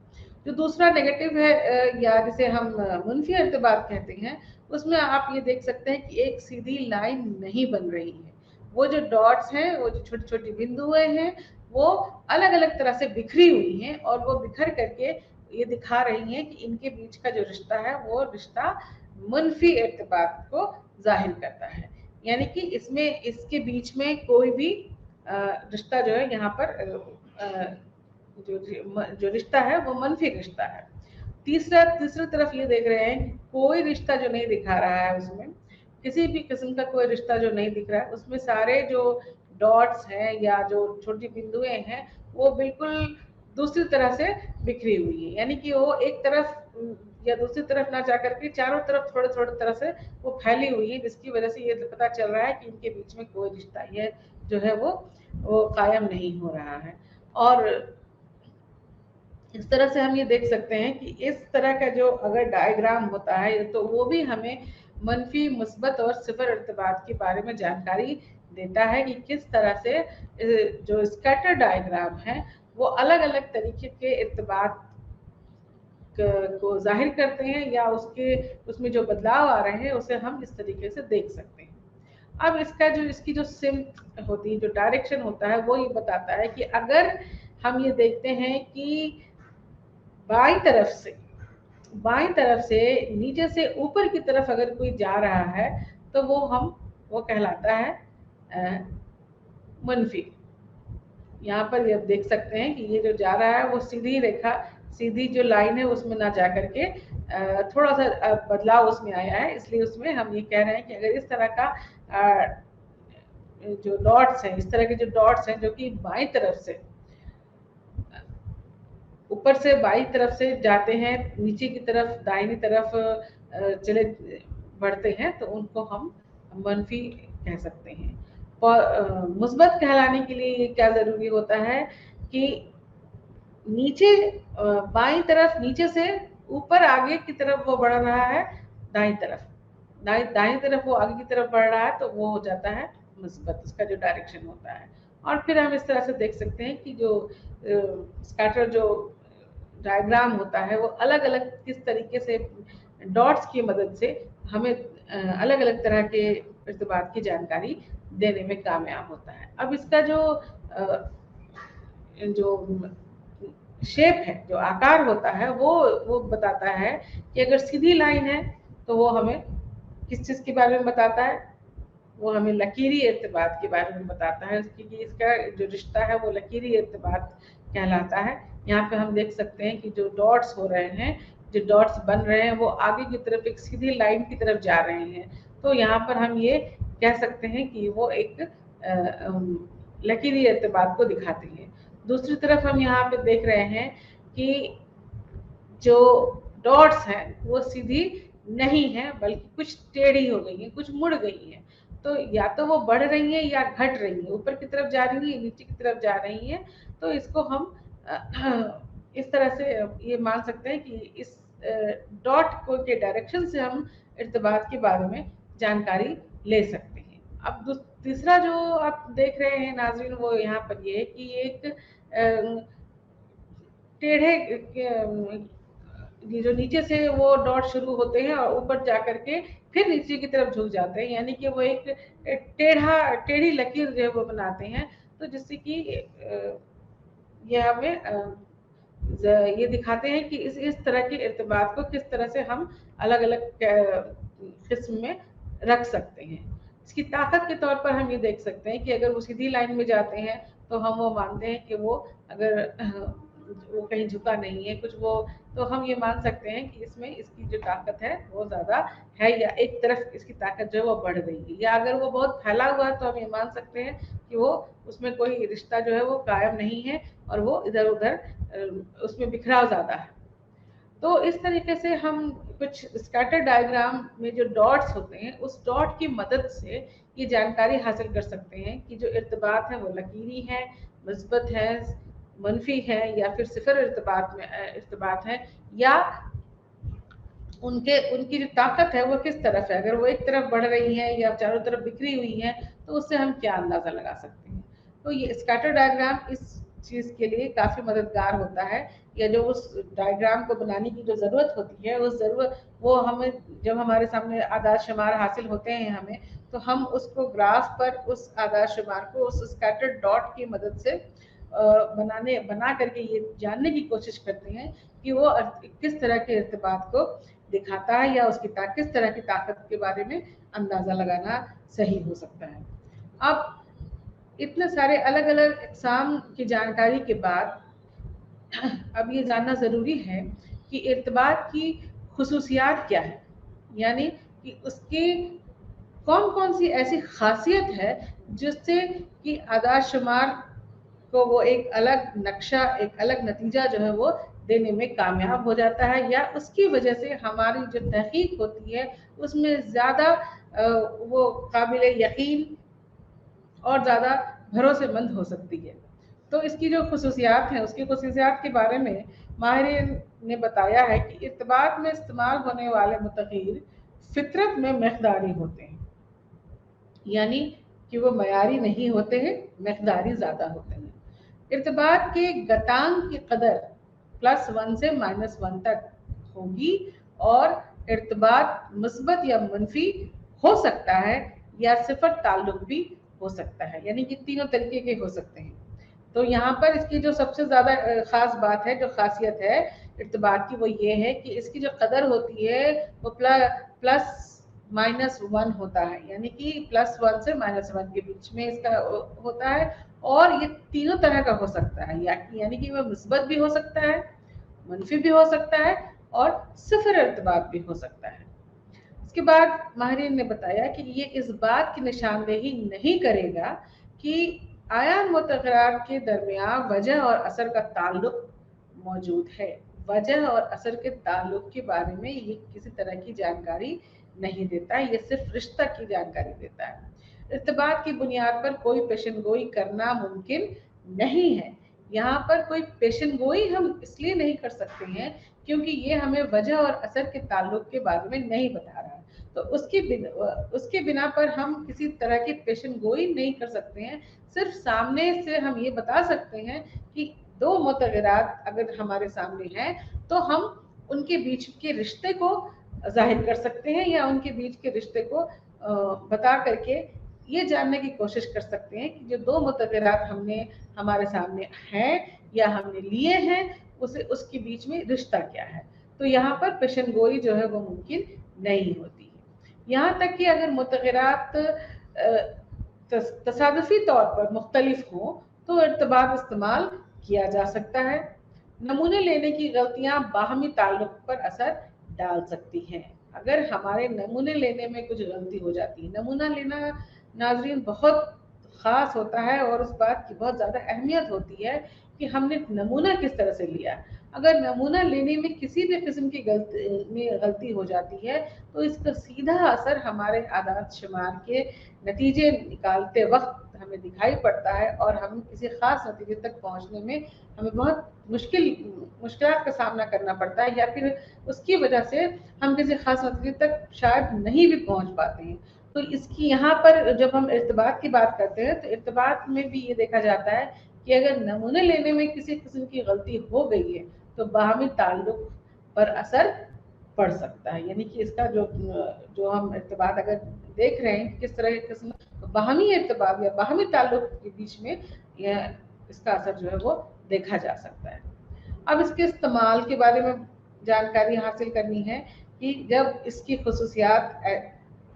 जो दूसरा नेगेटिव है या जिसे हम मुनफी इर्तिबात कहते हैं, उसमें आप ये देख सकते हैं कि एक सीधी लाइन नहीं बन रही है। वो जो डॉट्स हैं, वो जो छोटी छोटी बिंदुएं हैं, वो अलग अलग तरह से बिखरी हुई हैं और वो बिखर करके ये दिखा रही हैं कि इनके बीच का जो रिश्ता है वो रिश्ता मुनफी इर्तिबात को जाहिर करता है, यानी कि इसमें इसके बीच में कोई भी रिश्ता जो है यहाँ पर जो रिश्ता है वो मनफी रिश्ता है। तीसरी तरफ ये देख रहे हैं कोई रिश्ता जो नहीं दिखा रहा है, उसमें किसी भी किस्म का कोई रिश्ता जो नहीं दिख रहा है, उसमें सारे जो डॉट्स हैं या जो छोटी बिंदुएं हैं वो बिल्कुल दूसरी तरह से बिखरी हुई है, यानी कि वो एक तरफ या दूसरी तरफ ना जाकर के चारों तरफ थोड़े थोड़े तरह से वो फैली हुई है, जिसकी वजह से ये पता चल रहा है कि इनके बीच में कोई रिश्ता ये जो है वो कायम नहीं हो रहा है। और इस तरह से हम ये देख सकते हैं कि इस तरह का जो अगर डायग्राम होता है तो वो भी हमें मनफी, मुस्बत और सिफर इर्तिबात के बारे में जानकारी देता है कि किस तरह से जो स्कैटर डायग्राम है वो अलग अलग तरीके के इर्तिबात को जाहिर करते हैं या उसमें जो बदलाव आ रहे हैं उसे हम इस तरीके से देख सकते हैं। अब इसकी जो सिम्त होती है, जो डायरेक्शन होता है, वो ये बताता है कि अगर हम ये देखते हैं कि बाईं तरफ से नीचे से ऊपर की तरफ अगर कोई जा रहा है तो वो कहलाता है मनफी। यहाँ पर ये देख सकते हैं कि ये जो जा रहा है वो सीधी जो लाइन है उसमें ना जा करके थोड़ा सा बदलाव उसमें आया है, इसलिए उसमें हम ये कह रहे हैं कि अगर इस तरह का जो डॉट्स हैं, इस तरह के जो डॉट्स हैं जो कि बाईं तरफ से ऊपर से बाईं तरफ से जाते हैं, नीचे की तरफ दाहिनी तरफ चले बढ़ते हैं, तो उनको हम मनफी कह सकते हैं। मुस्बत कहलाने के लिए ये क्या ज़रूरी होता है कि नीचे बाईं तरफ नीचे से ऊपर आगे की तरफ वो बढ़ रहा है, दाईं तरफ वो आगे की तरफ बढ़ रहा है, तो वो हो जाता है मुस्बत, उसका जो डायरेक्शन होता है। और फिर हम इस तरह से देख सकते हैं कि जो स्कैटर जो डायग्राम होता है वो अलग अलग किस तरीके से डॉट्स की मदद से हमें अलग अलग तरह के इर्तिबात की जानकारी देने में कामयाब होता है। अब इसका जो शेप है, जो आकार होता है, वो बताता है कि अगर सीधी लाइन है तो वो हमें किस चीज़ के बारे में बताता है, वो हमें लकीरी इर्तिबात के बारे में बताता है, क्योंकि इसका जो रिश्ता है वो लकीरी इर्तिबात कहलाता है। यहाँ पे हम देख सकते हैं कि जो डॉट्स हो रहे हैं, जो डॉट्स बन रहे हैं वो आगे की तरफ एक सीधी लाइन की तरफ जा रहे हैं, तो यहाँ पर हम ये कह सकते हैं कि वो एक लकीरी इर्तिबात को दिखाते हैं। दूसरी तरफ हम यहाँ पे देख रहे हैं कि जो डॉट्स हैं वो सीधी नहीं है, बल्कि कुछ टेढ़ी हो गई हैं, कुछ मुड़ गई हैं, तो या तो वो बढ़ रही हैं या घट रही हैं, ऊपर की तरफ जा रही हैं, नीचे की तरफ जा रही हैं। तो इसको हम इस तरह से ये मान सकते हैं कि इस डॉट को के डायरेक्शन से हम इर्तिबात के बारे में जानकारी ले सकते हैं। अब तीसरा जो आप देख रहे हैं नाज़रीन, वो यहाँ पर ये है कि एक टेढ़े जो नीचे से वो डॉट शुरू होते हैं और ऊपर जा करके फिर नीचे की तरफ झुक जाते हैं, यानी कि वो एक टेढ़ी लकीर जो है वो बनाते हैं, तो जिससे कि ये हमें ये दिखाते हैं कि इस तरह के इर्तिबात को किस तरह से हम अलग अलग किस्म में रख सकते हैं। इसकी ताकत के तौर पर हम ये देख सकते हैं कि अगर वो सीधी लाइन में जाते हैं तो हम वो मानते हैं कि वो अगर वो कहीं झुका नहीं है कुछ, वो तो हम ये मान सकते हैं कि इसमें इसकी जो ताकत है वो ज़्यादा है, या एक तरफ इसकी ताकत जो है वो बढ़ गई है, या अगर वो बहुत फैला हुआ है तो हम ये मान सकते हैं कि वो उसमें कोई रिश्ता जो है वो कायम नहीं है और वो इधर उधर उसमें बिखराव ज़्यादा है। तो इस तरीके से हम कुछ स्कैटर डायग्राम में जो डॉट्स होते हैं उस डॉट की मदद से ये जानकारी हासिल कर सकते हैं कि जो इर्तिबात है वो लकीरी है, मुस्बत है, मनफी है या फिर सिफर इर्तिबात है, या उनकी जो ताकत है वो किस तरफ है। अगर वो एक तरफ बढ़ रही है या चारों तरफ बिखरी हुई है तो उससे हम क्या अंदाजा लगा सकते हैं। तो ये स्कैटर डायग्राम इस चीज के लिए काफी मददगार होता है, या जो उस डायग्राम को बनाने की जो जरूरत होती है उस जरूरत वो हमें जब हमारे सामने आदाद शुमार हासिल होते हैं हमें, तो हम उसको ग्राफ पर उस आदाद शुमार को उस स्कैटर डॉट की मदद से बना करके ये जानने की कोशिश करते हैं कि वो किस तरह के इर्तिबात को दिखाता है या उसकी किस तरह की ताकत के बारे में अंदाजा लगाना सही हो सकता है। अब इतने सारे अलग अलग इकसाम की जानकारी के बाद अब ये जानना ज़रूरी है कि इर्तिबात की खुसूसियात क्या है, यानी कि उसकी कौन कौन सी ऐसी खासियत है जिससे कि आदाद शुमार को वो एक अलग नक्शा, एक अलग नतीजा जो है वो देने में कामयाब हो जाता है, या उसकी वजह से हमारी जो तहकीक होती है उसमें ज़्यादा वो काबिल यकीन और ज़्यादा भरोसेमंद हो सकती है। तो इसकी जो खुसूसियात हैं उसकी खुसूसियात के बारे में माहिरीन ने बताया है कि इर्तिबात में इस्तेमाल होने वाले मुतग़िर फितरत में मकदारी होते हैं, यानी कि वो मयारी नहीं होते हैं, मकदारी ज़्यादा होते हैं। इर्तिबात के गतांग की कदर +1 से -1 तक होगी, और इर्तिबात मुस्बत या मनफी हो सकता है या सिफर ताल्लुक भी हो सकता है, यानी कि तीनों तरीके के हो सकते हैं। तो यहाँ पर इसकी जो सबसे ज़्यादा ख़ास बात है, जो खासियत है इर्तिबात की, वो ये है कि इसकी जो कदर होती है वो +-1 होता है, यानी कि +1 से -1 के बीच में इसका होता है, और ये तीनों तरह का हो सकता है, यानी कि वह मुस्बत भी हो सकता है, मनफी भी हो सकता है और सिफर इर्तिबात भी हो सकता है। इसके बाद माहिरीन ने बताया कि ये इस बात की निशानदेही नहीं करेगा कि आया मुतग़िरात के दरमियान वजह और असर का ताल्लुक मौजूद है। वजह और असर के ताल्लुक के बारे में ये किसी तरह की जानकारी नहीं देता, ये सिर्फ रिश्ता की जानकारी देता है। इर्तिबात की बुनियाद पर कोई पेशनगोई करना मुमकिन नहीं है। यहाँ पर कोई पेशनगोई हम इसलिए नहीं कर सकते हैं क्योंकि ये हमें वजह और असर के ताल्लुक के बारे में नहीं बता रहा है। तो उसके बिना पर हम किसी तरह की पेशनगोई नहीं कर सकते हैं। सिर्फ सामने से हम ये बता सकते हैं कि दो मुतग़िरात अगर हमारे सामने हैं तो हम उनके बीच के रिश्ते को ज़ाहिर कर सकते हैं, या उनके बीच के रिश्ते को बता करके ये जानने की कोशिश कर सकते हैं कि जो दो मुतग़िरात हमारे सामने हैं या हमने लिए हैं उसके बीच में रिश्ता क्या है। तो यहाँ पर पेशनगोई जो है वो मुमकिन नहीं होती है। यहाँ तक कि अगर मुतग़िरात तसादुफी तौर पर मुख्तलिफ हों तो इर्तिबात इस्तेमाल किया जा सकता है। नमूने लेने की गलतियां बाहमी ताल्लुक पर असर डाल सकती हैं। अगर हमारे नमूने लेने में कुछ गलती हो जाती है, नमूना लेना नाजरीन बहुत ख़ास होता है और उस बात की बहुत ज़्यादा अहमियत होती है कि हमने नमूना किस तरह से लिया। अगर नमूना लेने में किसी भी किस्म की गलती हो जाती है तो इसका सीधा असर हमारे आदाद शुमार के नतीजे निकालते वक्त हमें दिखाई पड़ता है, और हम किसी ख़ास नतीजे तक पहुँचने में हमें बहुत मुश्किलात का सामना करना पड़ता है, या फिर उसकी वजह से हम किसी ख़ास नतीजे तक शायद नहीं भी पहुँच पाते हैं। तो इसकी यहाँ पर जब हम इर्तिबात की बात करते हैं तो इर्तिबात में भी ये देखा जाता है कि अगर नमूने लेने में किसी किस्म की गलती हो गई है तो बाहमी ताल्लुक पर असर पड़ सकता है, यानी कि इसका जो हम इर्तिबात अगर देख रहे हैं किस तरह के किस्म बाहमी इर्तिबात या बाहमी ताल्लुक के बीच में इसका असर जो है वो देखा जा सकता है। अब इसके इस्तेमाल के बारे में जानकारी हासिल करनी है कि जब इसकी खुसूसियात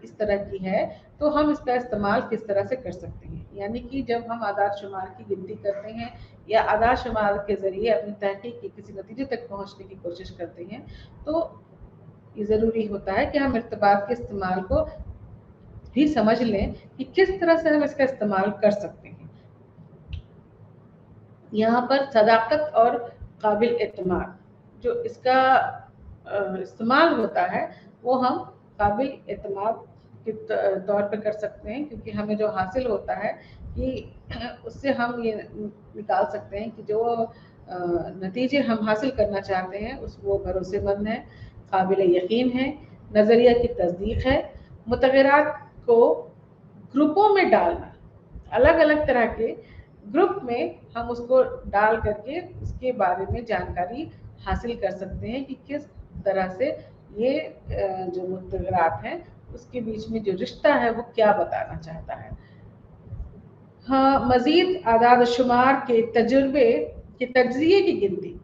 इस तरह की है तो हम इसका इस्तेमाल किस तरह से कर सकते हैं। यानी कि जब हम आदाद शुमार की गिनती करते हैं या आदाद शुमार के ज़रिए अपनी तहकीक के किसी नतीजे तक पहुँचने की कोशिश करते हैं, तो ये ज़रूरी होता है कि हम इर्तिबात के इस्तेमाल को भी समझ लें कि किस तरह से हम इसका इस्तेमाल कर सकते हैं। यहाँ पर सदाकत और काबिल एतमाद जो इसका इस्तेमाल होता है वो हम काबिल एतमाद के तौर पर कर सकते हैं, क्योंकि हमें जो हासिल होता है कि उससे हम ये निकाल सकते हैं कि जो नतीजे हम हासिल करना चाहते हैं वो भरोसेमंद है, काबिल यकीन है, नज़रिया की तस्दीक है। मुतग़िरात को ग्रुपों में डालना, अलग अलग तरह के ग्रुप में हम उसको डाल करके उसके बारे में जानकारी हासिल कर सकते हैं कि किस तरह से ये जो मुतग़िरात हैं उसके बीच में जो रिश्ता है वो क्या बताना चाहता है। हाँ, मज़ीद आदाद शुमार के तजुर्बे के तज्ज़िये की गिनती,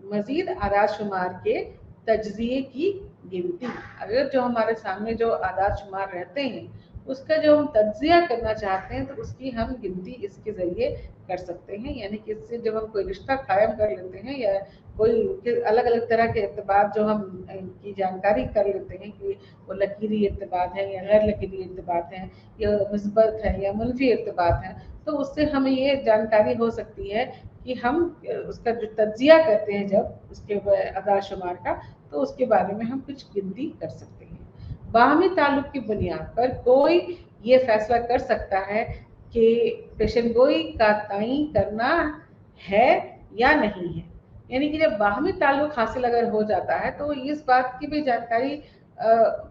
मज़ीद आदाद शुमार के तज्ज़िये की गिनती, अगर जो हमारे सामने जो आदाद शुमार रहते हैं उसका जो हम तज्ज़िया करना चाहते हैं तो उसकी हम गिनती इसके ज़रिए कर सकते हैं। यानी कि इससे जब हम कोई रिश्ता कायम कर लेते हैं या कोई अलग अलग तरह के इर्तिबात जो हम की जानकारी कर लेते हैं कि वो लकीरी इर्तिबात है या गैर लकीरी इर्तिबात है या मुस्बत है या मुनफी इर्तिबात है, तो उससे हमें ये जानकारी हो सकती है कि हम उसका जो तज्ज़िया करते हैं जब उसके आदाद शुमार का, तो उसके बारे में हम कुछ गिनती कर सकते हैं। बाहमी ताल्लुक की बुनियाद पर कोई ये फैसला कर सकता है कि पेशेनगोई का तयन करना है या नहीं है। यानी कि जब बाहमी ताल्लुक हासिल अगर हो जाता है तो इस बात की भी जानकारी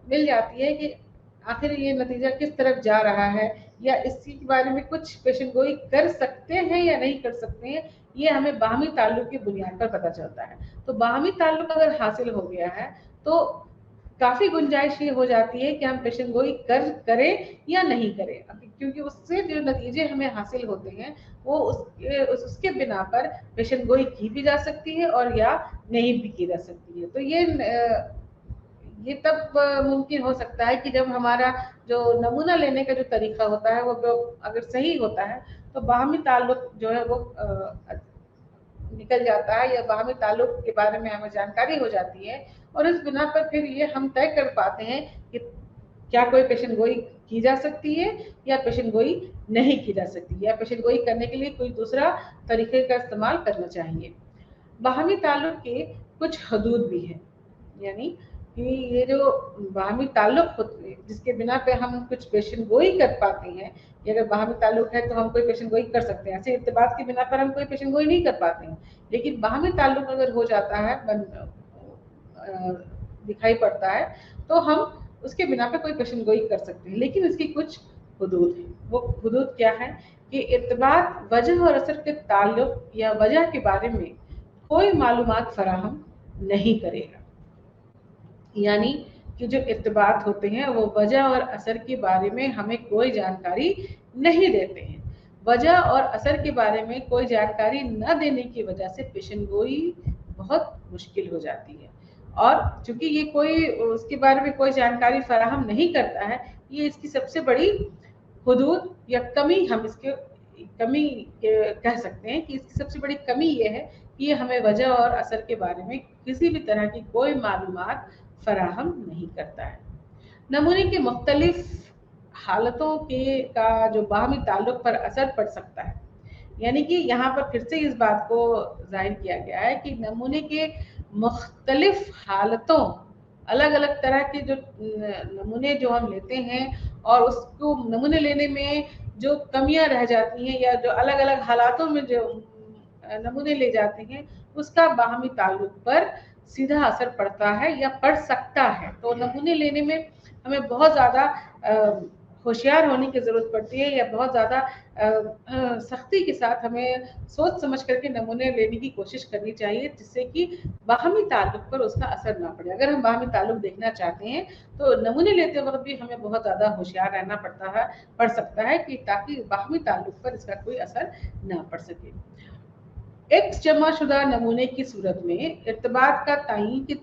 मिल जाती है कि आखिर ये नतीजा किस तरफ जा रहा है या इसी के बारे में कुछ पेशेनगोई कर सकते हैं या नहीं कर सकते हैं, ये हमें बाहमी ताल्लुक की बुनियाद पर पता चलता है। तो बाहमी ताल्लुक अगर हासिल हो गया है तो काफ़ी गुंजाइश ये हो जाती है कि हम पेशेनगोई करें या नहीं करें, क्योंकि उससे जो नतीजे हमें हासिल होते हैं वो उसके बिना पर पेशेनगोई की भी जा सकती है और या नहीं भी की जा सकती है। तो ये तब मुमकिन हो सकता है कि जब हमारा जो नमूना लेने का जो तरीका होता है वो अगर सही होता है तो बाहमी ताल्लुक जो है वो निकल जाता है या बाहमी ताल्लुक के बारे में हमें जानकारी हो जाती है और इस बिना पर फिर ये हम तय कर पाते हैं कि क्या कोई पेशेनगोई की जा सकती है या पेशेनगोई नहीं की जा सकती या पेशेनगोई करने के लिए कोई दूसरा तरीके का इस्तेमाल करना चाहिए। बाहमी ताल्लुक के कुछ हदूद भी हैं, यानी कि ये जो बाहमी ताल्लुक होते हैं जिसके बिना पे हम कुछ पेशेनगोई कर पाते हैं, कि अगर बाहमी ताल्लुक है तो हम कोई पेशेनगोई कर सकते हैं, ऐसे इर्तिबात के बिना पर हम कोई पेशेनगोई नहीं कर पाते हैं। लेकिन बाहमी ताल्लुक अगर हो जाता है दिखाई पड़ता है तो हम उसके बिना पे कोई पेशेनगोई कर सकते हैं, लेकिन इसकी कुछ हुदूद हैं। वो हुदूद क्या है कि इर्तिबात वजह और असर के ताल्लुक या वजह के बारे में कोई मालूमात फराहम नहीं करेगा। यानी कि जो इर्तिबात होते हैं वो वजह और असर के बारे में हमें कोई जानकारी नहीं देते हैं। वजह और असर के बारे में कोई जानकारी न देने की वजह से पेशेनगोई बहुत मुश्किल हो जाती है, और चूंकि ये कोई उसके बारे में कोई जानकारी फराहम नहीं करता है, ये इसकी सबसे बड़ी हुदूद या कमी, हम इसके कमी कह सकते हैं कि इसकी सबसे बड़ी कमी ये है कि ये हमें वजह और असर के बारे में किसी भी तरह की कोई मालूमात फराहम नहीं करता है। नमूने की मुख्तलिफ हालतों के का जो बाहमी ताल्लुक पर असर पड़ सकता है, यानी कि यहाँ पर फिर से इस बात को जाहिर किया गया है कि नमूने के मुख्तलिफ हालतों, अलग अलग तरह के जो नमूने जो हम लेते हैं और उसको नमूने लेने में जो कमियां रह जाती हैं या जो अलग अलग हालातों में जो नमूने ले जाते हैं उसका बाहमी ताल्लुक पर सीधा असर पड़ता है या पड़ सकता है। तो नमूने लेने में हमें बहुत ज़्यादा होशियार होने की ज़रूरत पड़ती है या बहुत ज़्यादा सख्ती के साथ हमें सोच समझ करके नमूने लेने की कोशिश करनी चाहिए, जिससे कि बाहमी ताल्लुक पर उसका असर ना पड़े। अगर हम बाहमी ताल्लुक देखना चाहते हैं तो नमूने लेते वक्त भी हमें बहुत ज़्यादा होशियार रहना पड़ सकता है कि ताकि बाहमी ताल्लुक पर इसका कोई असर ना पड़ सके। एक्स जमा शुदा नमूने की सूरत में इर्तिबात का तयन की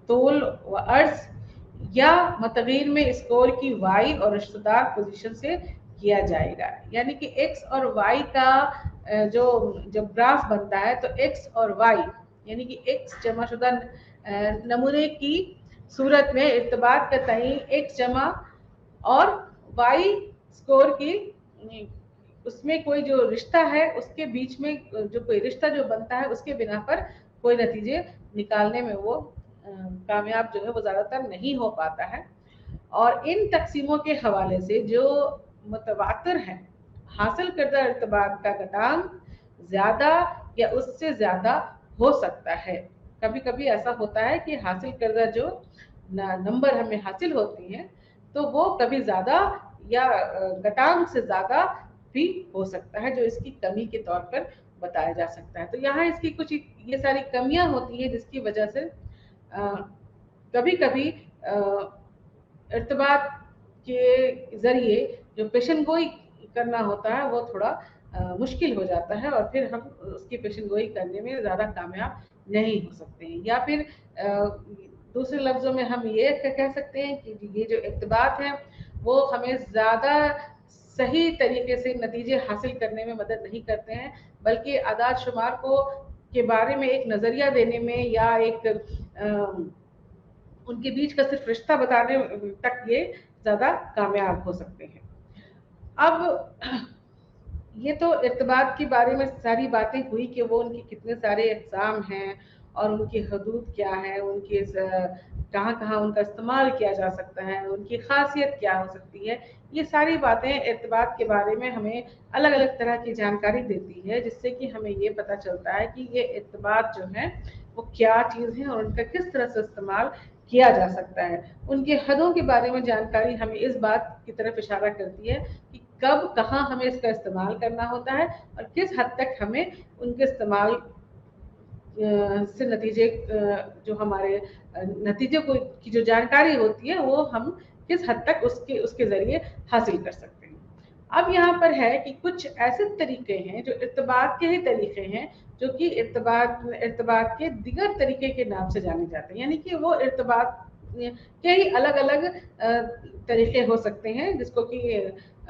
तोल व अर्ज या मतगीर में स्कोर की वाई और रिश्तेदार पोजीशन से किया जाएगा। यानी कि एक्स और वाई का जो जब ग्राफ बनता है तो एक्स और वाई यानी कि एक्स जमा शुदा नमूने की सूरत में इर्तिबात का तयन एक्स जमा और वाई स्कोर की उसमें कोई जो रिश्ता है उसके बीच में जो कोई रिश्ता जो बनता है उसके बिना पर कोई नतीजे निकालने में वो कामयाब जो है वो ज़्यादातर नहीं हो पाता है। और इन तकसीमों के हवाले से जो मुतवातर है, हासिल करदा इर्तिबात का गतांग ज़्यादा या उससे ज़्यादा हो सकता है। कभी कभी ऐसा होता है कि हासिल करदा जो नंबर हमें हासिल होती हैं तो वो कभी ज़्यादा या घटांक से ज़्यादा भी हो सकता है, जो इसकी कमी के तौर पर बताया जा सकता है। तो यहाँ इसकी कुछ ये सारी कमियां होती हैं जिसकी वजह से कभी कभी इर्तिबात के ज़रिए जो पेशन गोई करना होता है वो थोड़ा मुश्किल हो जाता है और फिर हम उसकी पेशन गोई करने में ज़्यादा कामयाब नहीं हो सकते हैं। या फिर दूसरे लफ्ज़ों में हम ये कह सकते हैं कि ये जो इर्तिबात है वो हमें ज़्यादा सही तरीके से नतीजे हासिल करने में मदद नहीं करते हैं, बल्कि आदाद शुमार को के बारे में एक नज़रिया देने में या एक उनके बीच का सिर्फ रिश्ता बताने तक ये ज़्यादा कामयाब हो सकते हैं। अब ये तो इर्तिबात के बारे में सारी बातें हुई कि वो उनके कितने सारे अक़साम हैं और उनकी हदूद क्या है, उनके कहाँ कहाँ उनका इस्तेमाल किया जा सकता है, उनकी खासियत क्या हो सकती है। ये सारी बातें इर्तिबात के बारे में हमें अलग अलग तरह की जानकारी देती है, जिससे कि हमें ये पता चलता है कि ये इर्तिबात जो है वो क्या चीज़ है और उनका किस तरह से इस्तेमाल किया जा सकता है। उनके हदों के बारे में जानकारी हमें इस बात की तरफ इशारा करती है कि कब कहाँ हमें इसका इस्तेमाल करना होता है और किस हद तक हमें उनके इस्तेमाल से नतीजे जो हमारे नतीजे को की जो जानकारी होती है वो हम किस हद तक उसके ज़रिए हासिल कर सकते हैं। अब यहाँ पर है कि कुछ ऐसे तरीके हैं जो इर्तिबात के ही तरीके हैं, जो कि इर्तिबात के दिगर तरीके के नाम से जाने जाते हैं। यानी कि वो इर्तिबात के ही अलग अलग तरीके हो सकते हैं, जिसको कि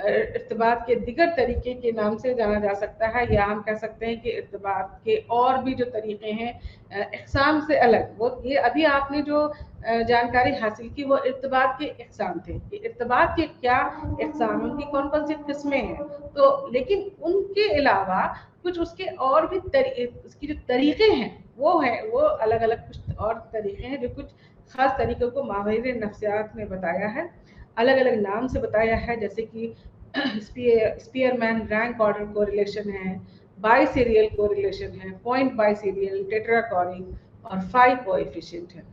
इर्तिबात के दिगर तरीके के नाम से जाना जा सकता है, या हम कह सकते हैं कि इर्तिबात के और भी जो तरीके हैं इक़साम से अलग। वो ये अभी आपने जो जानकारी हासिल की वो इर्तिबात के इक़साम थे कि इर्तिबात के क्या इक़साम, उनकी कौन कौन सी किस्में हैं। तो लेकिन उनके अलावा कुछ उसके और भी उसकी जो तरीके हैं वो अलग अलग कुछ और तरीके हैं, जो कुछ ख़ास तरीक़ों को माहिर नफ्सियात ने बताया है, अलग अलग नाम से बताया है, जैसे कि स्पीयरमैन रैंक ऑर्डर कोरिलेशन है, बाई सीरियल कोरिलेशन है, पॉइंट बाई सीरियल, टेट्राकॉरिंग और फाई कोएफिशिएंट है।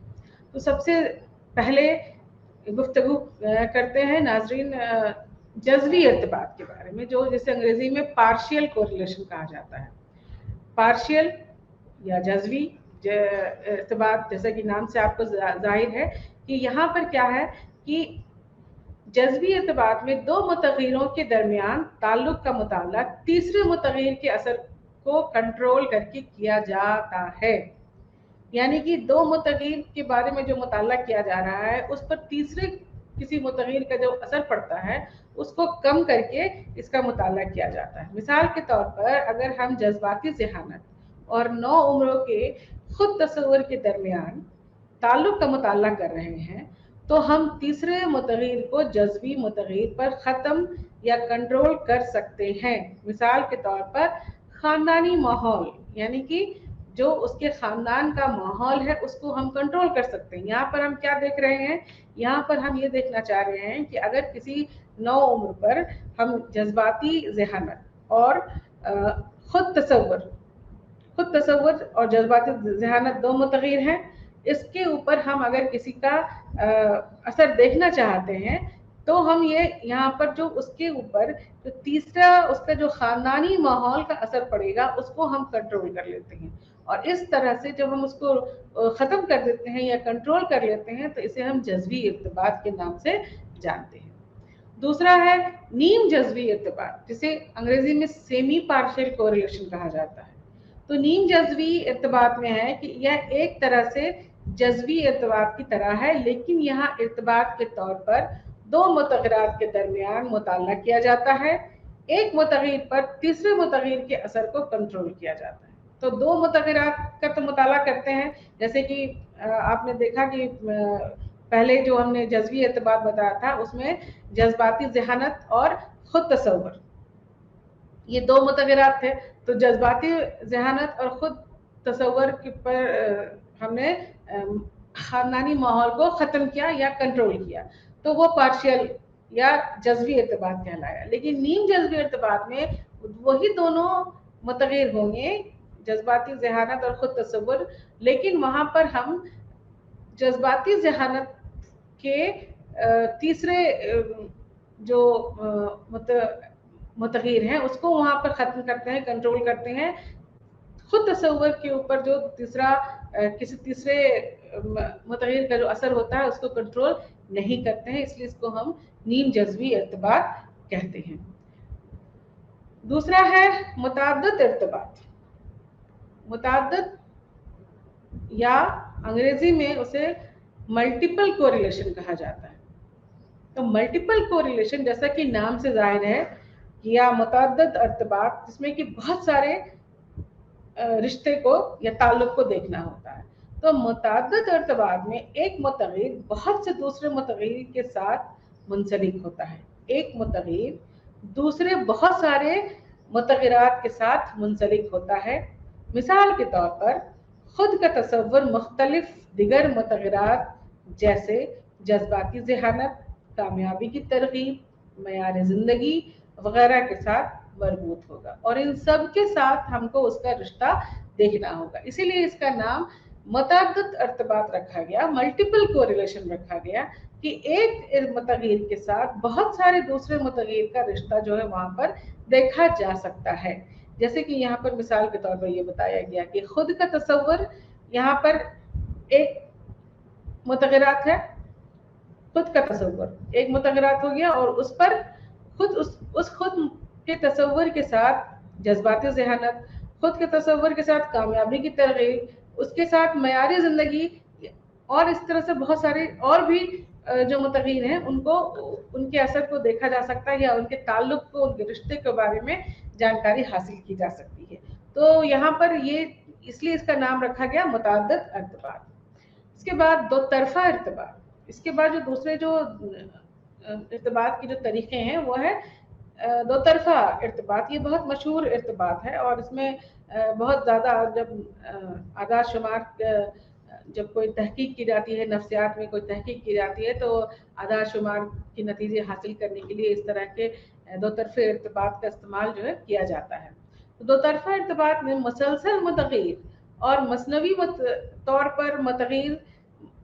तो सबसे पहले गुफ्तगू करते हैं नाजरीन जज़वी इर्तिबात के बारे में, जो जिसे अंग्रेजी में पार्शियल कोरिलेशन कहा जाता है। पार्शियल या जज़वी इर्तिबात, जैसा कि नाम से आपको जाहिर है कि यहाँ पर क्या है कि जज़वी इर्तिबात में दो मुतग़य्यरों के दरमियान ताल्लुक़ का मुताला तीसरे मुतग़य्यर के असर को कंट्रोल करके किया जाता है। यानी कि दो मुतग़य्यर के बारे में जो मुताला किया जा रहा है उस पर तीसरे किसी मुतग़य्यर का जो असर पड़ता है उसको कम करके इसका मुताला किया जाता है। मिसाल के तौर पर अगर हम जज्बाती ज़हानत और नौ उम्रों के खुद तसव्वुर के दरमियान ताल्लुक़ का मुताला कर रहे हैं, तो हम तीसरे मुतग़य्यर को जज़वी मुतग़य्यर पर ख़त्म या कंट्रोल कर सकते हैं। मिसाल के तौर पर ख़ानदानी माहौल, यानी कि जो उसके ख़ानदान का माहौल है उसको हम कंट्रोल कर सकते हैं। यहाँ पर हम क्या देख रहे हैं, यहाँ पर हम ये देखना चाह रहे हैं कि अगर किसी नौ उम्र पर हम जज्बाती ज़हानत और खुद तसव्वुर और जज्बाती ज़हानत दो मुतग़य्यर हैं, इसके ऊपर हम अगर किसी का असर देखना चाहते हैं तो हम ये यहाँ पर जो उसके ऊपर जो तीसरा उसका जो ख़ानदानी माहौल का असर पड़ेगा उसको हम कंट्रोल कर लेते हैं, और इस तरह से जब हम उसको ख़त्म कर देते हैं या कंट्रोल कर लेते हैं तो इसे हम जज़वी इर्तिबात के नाम से जानते हैं। दूसरा है नीम जज़वी इर्तिबात, जिसे अंग्रेजी में सेमी पार्शियल कोरिलेशन कहा जाता है। तो नीम जज़वी इर्तिबात में है कि यह एक तरह से जज़वी इर्तिबात की तरह है, लेकिन यहाँ इर्तिबात के तौर पर दो मुतग़य्यरात के दरमियान मुताला किया जाता है, एक मुतग़य्यर पर तीसरे मुतग़य्यर के असर को कंट्रोल किया जाता है। तो दो मुतग़य्यरात का तो मुताला करते हैं, जैसे कि आपने देखा कि पहले जो हमने जज़वी इर्तिबात बताया था उसमें जज्बाती ज़हानत और खुद तसव्वुर ये दो मुतग़य्यरात थे। तो जज्बाती ज़हानत और खुद तसव्वुर के पर ہم نے خاندانی ماحول کو ختم کیا یا کنٹرول کیا، تو وہ پارشل یا جذبی ارتباط کہلایا. لیکن نیم جذبی ارتباط میں وہی دونوں متغیر ہوں گے، جذباتی ذہانت اور خود تصور، لیکن وہاں پر ہم جذباتی ذہانت کے تیسرے جو متغیر ہیں اس کو وہاں پر ختم کرتے ہیں، کنٹرول کرتے ہیں. خود تصور کے اوپر جو تیسرا کسی تیسرے متغیر کا جو اثر ہوتا ہے اس کو کنٹرول نہیں کرتے ہیں، اس لیے اس کو ہم نیم جذبی ارتباط کہتے ہیں. دوسرا ہے متعدد ارتباط. متعدد یا انگریزی میں اسے ملٹیپل کوریلیشن کہا جاتا ہے. تو ملٹیپل کوریلیشن جیسا کہ نام سے ظاہر ہے یا متعدد ارتباط جس میں کہ بہت سارے رشتے کو یا تعلق کو دیکھنا ہوتا ہے. تو متعدد ارتباط میں ایک متغیر بہت سے دوسرے متغیر کے ساتھ منسلک ہوتا ہے. ایک متغیر دوسرے بہت سارے متغیرات کے ساتھ منسلک ہوتا ہے. مثال کے طور پر خود کا تصور مختلف دیگر متغیرات جیسے جذباتی ذہانت، کامیابی کی ترغیب، معیار زندگی وغیرہ کے ساتھ مربوط ہوگا، اور ان سب کے ساتھ ہم کو اس کا رشتہ دیکھنا ہوگا. اسی لیے اس کا نام متعدد ارتباط رکھا گیا، ملٹیپل کوریلیشن رکھا گیا، کہ ایک متغیر کے ساتھ بہت سارے دوسرے متغیر کا رشتہ جو ہے وہاں پر دیکھا جا سکتا ہے. جیسے کہ یہاں پر مثال کے طور پر یہ بتایا گیا کہ خود کا تصور یہاں پر ایک متغیرات ہے، خود کا تصور ایک متغیرات ہو گیا، اور اس پر خود کے تصور کے ساتھ جذباتی ذہانت، خود کے تصور کے ساتھ کامیابی کی ترغیب، اس کے ساتھ معیاری زندگی، اور اس طرح سے بہت سارے اور بھی جو متغیر ہیں ان کو ان کے اثر کو دیکھا جا سکتا ہے، یا ان کے تعلق کو، ان کے رشتے کے بارے میں جانکاری حاصل کی جا سکتی ہے. تو یہاں پر یہ اس لیے اس کا نام رکھا گیا متعدد ارتباط. اس کے بعد دو طرفہ ارتباط. اس کے بعد جو دوسرے جو ارتباط کے جو طریقے ہیں وہ ہے دو طرفہ ارتباط. یہ بہت مشہور ارتباط ہے، اور اس میں بہت زیادہ جب اعداد شمار جب کوئی تحقیق کی جاتی ہے، نفسیات میں کوئی تحقیق کی جاتی ہے، تو اعداد شمار کے نتیجے حاصل کرنے کے لیے اس طرح کے دو طرفے ارتباط کا استعمال جو ہے کیا جاتا ہے. تو دو طرفہ ارتباط میں مسلسل متغیر اور مثنوی طور پر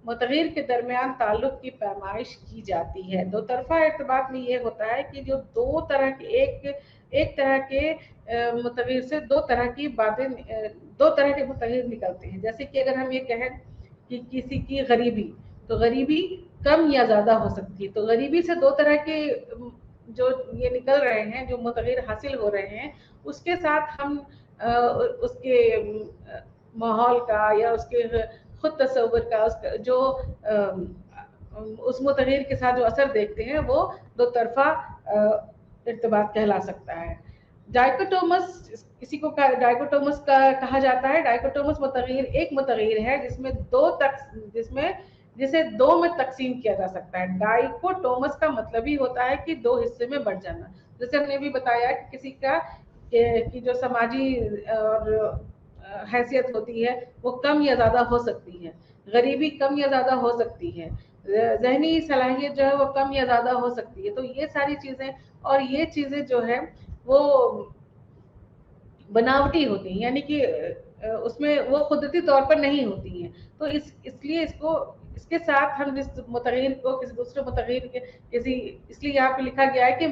متغیر کے درمیان تعلق کی پیمائش کی جاتی ہے. دو طرفہ ارتباط میں یہ ہوتا ہے کہ جو دو طرح کے ایک طرح کے متغیر سے دو طرح کی باتیں، دو طرح کے متغیر نکلتے ہیں. جیسے کہ اگر ہم یہ کہیں کہ کسی کی غریبی، تو غریبی کم یا زیادہ ہو سکتی ہے. تو غریبی سے دو طرح کے جو یہ نکل رہے ہیں، جو متغیر حاصل ہو رہے ہیں، اس کے ساتھ ہم اس کے ماحول کا یا اس کے خود تصور کا جو اس متغیر کے ساتھ جو اثر دیکھتے ہیں وہ دو طرفہ ارتباط کہلا سکتا ہے. ڈائکوٹومس، کسی کو ڈائکوٹومس کا کہا جاتا ہے. ڈائکوٹومس متغیر ایک متغیر ہے جسے دو میں تقسیم کیا جا سکتا ہے. ڈائکوٹومس کا مطلب ہی ہوتا ہے کہ دو حصے میں بٹ جانا. جیسے ہم نے بھی بتایا کہ کسی کا کی جو سماجی اور حیثیت ہوتی ہے وہ کم یا زیادہ ہو سکتی ہے، غریبی کم یا زیادہ ہو سکتی ہے، ذہنی صلاحیت جو ہے وہ کم یا زیادہ ہو سکتی ہے. تو یہ ساری چیزیں، اور یہ چیزیں جو ہے وہ بناوٹی ہوتی ہیں، یعنی کہ اس میں وہ قدرتی طور پر نہیں ہوتی ہیں. تو اس لیے اس کے ساتھ ہم جس متغیر کو کسی دوسرے متغیر کے اس لیے یہاں پہ لکھا گیا ہے کہ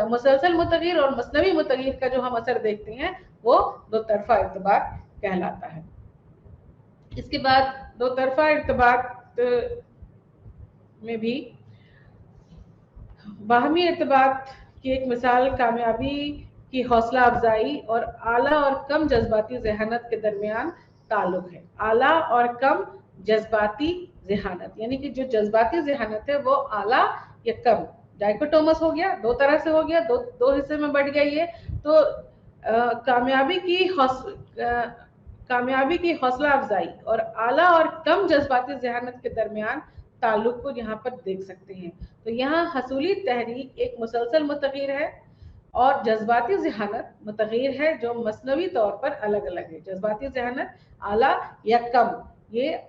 مسلسل متغیر اور مثنوی متغیر کا جو ہم اثر دیکھتے ہیں وہ دو طرفہ ارتباط کہلاتا ہے. اس کے بعد دو طرفہ ارتباط میں بھی باہمی ارتباط کی ایک مثال کامیابی کی حوصلہ افزائی اور اعلیٰ اور کم جذباتی ذہانت کے درمیان تعلق ہے. اعلیٰ اور کم جذباتی ذہانت، یعنی کہ جو جذباتی ذہانت ہے وہ اعلیٰ یا کم. ڈائکوٹومس ہو گیا، دو طرح سے ہو گیا، دو حصے میں بٹ گیا. یہ تو کامیابی کی حوصلہ افزائی اور اعلیٰ اور کم جذباتی ذہانت کے درمیان تعلق کو یہاں پر دیکھ سکتے ہیں. تو یہاں حصولی تحریک ایک مسلسل متغیر ہے، اور جذباتی ذہانت متغیر ہے جو مثنوی طور پر الگ الگ ہے. جذباتی ذہانت اعلیٰ یا کم ये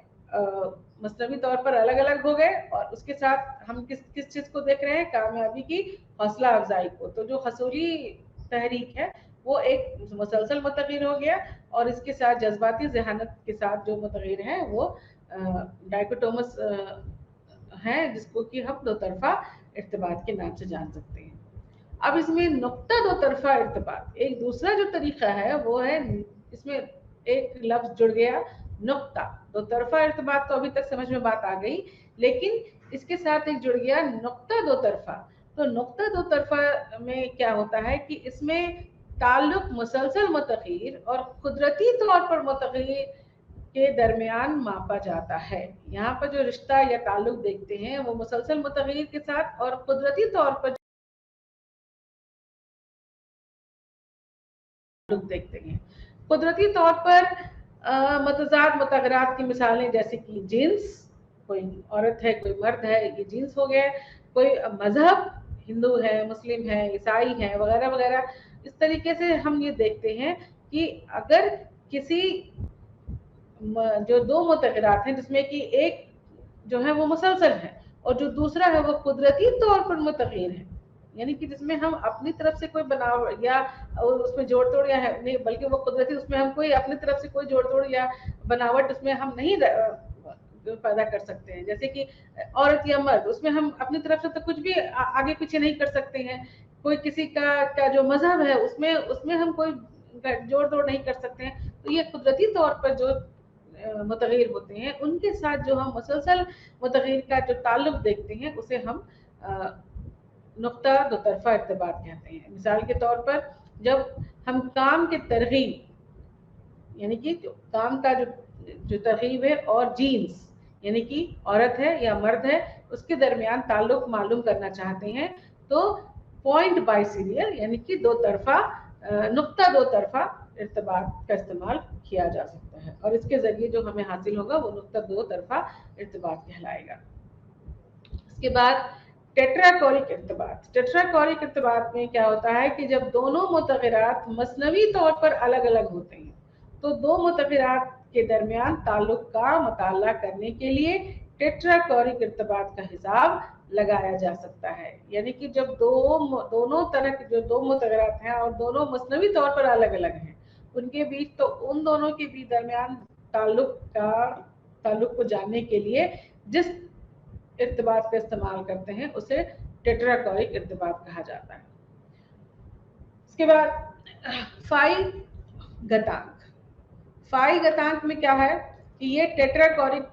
मसनवी तौर पर अलग अलग हो गए, और उसके साथ हम किस किस चीज को देख रहे हैं, कामयाबी की हौसला अफजाई को। तो जो हसूली तहरीक है वो एक मुसलसल मुतग़िर हो गया, और इसके साथ जज्बाती जहानत के साथ जो मुतग़िर है वो डाइकोटोमस है, जिसको कि हम दो तरफा इर्तिबात के नाम से जान सकते हैं। अब इसमें नुक्ता दो तरफा इर्तिबात एक दूसरा जो तरीका है वो है, इसमें एक लफ्ज जुड़ गया नुक्ता। दो तरफा इर्तिबात तो अभी तक समझ में बात आ गई, लेकिन इसके साथ एक जुड़ गया नुक्ता दो तरफा। तो नुक्ता दो तरफा में क्या होता है कि इसमें ताल्लुक मुसलसल मुतग़िर और कुदरती तौर पर मुतग़िर के दरमियान मापा जाता है। यहाँ पर जो रिश्ता या ताल्लुक देखते हैं वो मुसलसल मुतग़िर के साथ और कुदरती तौर पर देखते हैं। कुदरती तौर पर मतजाद मुतगरात की मिसालें जैसे कि जीन्स, कोई औरत है कोई मर्द है, ये जीन्स हो गया। कोई मजहब, हिंदू है, मुस्लिम है, ईसाई है, वगैरह वगैरह। इस तरीके से हम ये देखते हैं कि अगर किसी जो दो मुतगरात हैं जिसमें कि एक जो है वो मुसलसल है और जो दूसरा है वो कुदरती तौर पर मुतगीर है, यानी कि जिसमें हम अपनी तरफ से कोई बनाव या उसमें जोड़ तोड़ या है नहीं, बल्कि वो कुदरती, उसमें हम कोई अपनी तरफ से कोई जोड़ तोड़ या बनावट उसमें हम नहीं पैदा कर सकते हैं। जैसे कि औरत या मर्द, उसमें हम अपनी तरफ से तो कुछ भी आगे पीछे नहीं कर सकते हैं। कोई किसी का जो मजहब है उसमें उसमें हम कोई जोड़ तोड़ नहीं कर सकते हैं। तो ये कुदरती तौर पर जो मुतगीर होते हैं उनके साथ जो हम मुसलसल मुतगीर का जो ताल्लुक देखते हैं उसे हम नुक्ता दो तरफा इर्तिबात कहते हैं। मिसाल के तौर पर जब हम काम के तरगीब, यानी कि जो काम का जो तरगीब है और जीन्स यानी कि औरत है या मर्द है उसके दरमियान ताल्लुक मालूम करना चाहते हैं, तो पॉइंट बाय सीरियल यानी कि दो तरफा नुक्ता दो तरफा इर्तिबात का इस्तेमाल किया जा सकता है, और इसके जरिए जो हमें हासिल होगा वो नुक्ता दो तरफा इर्तिबात कहलाएगा। इसके बाद टेट्राकोरिक इर्तिबात। टेट्राकोरिक इर्तिबात में क्या होता है कि जब दोनों मुतगरात मसनवी तौर पर अलग अलग होते हैं, तो दो मुतगरात के दरमियान ताल्लुक का मुताला करने के लिए टेट्राकोरिक इर्तिबात का हिसाब लगाया जा सकता है। यानी कि जब दोनों तरह के जो दो मुतगरात हैं और दोनों मसनवी तौर पर अलग अलग हैं, उनके बीच, तो उन दोनों के बीच दरमियान ताल्लुक को जानने के लिए जिस इर्तिबात का इस्तेमाल करते हैं उसे टेट्राकोरिक इर्तिबात कहा जाता है। इसके बाद फाई गतांक। फाई गतांक में क्या है कि ये टेट्राकोरिक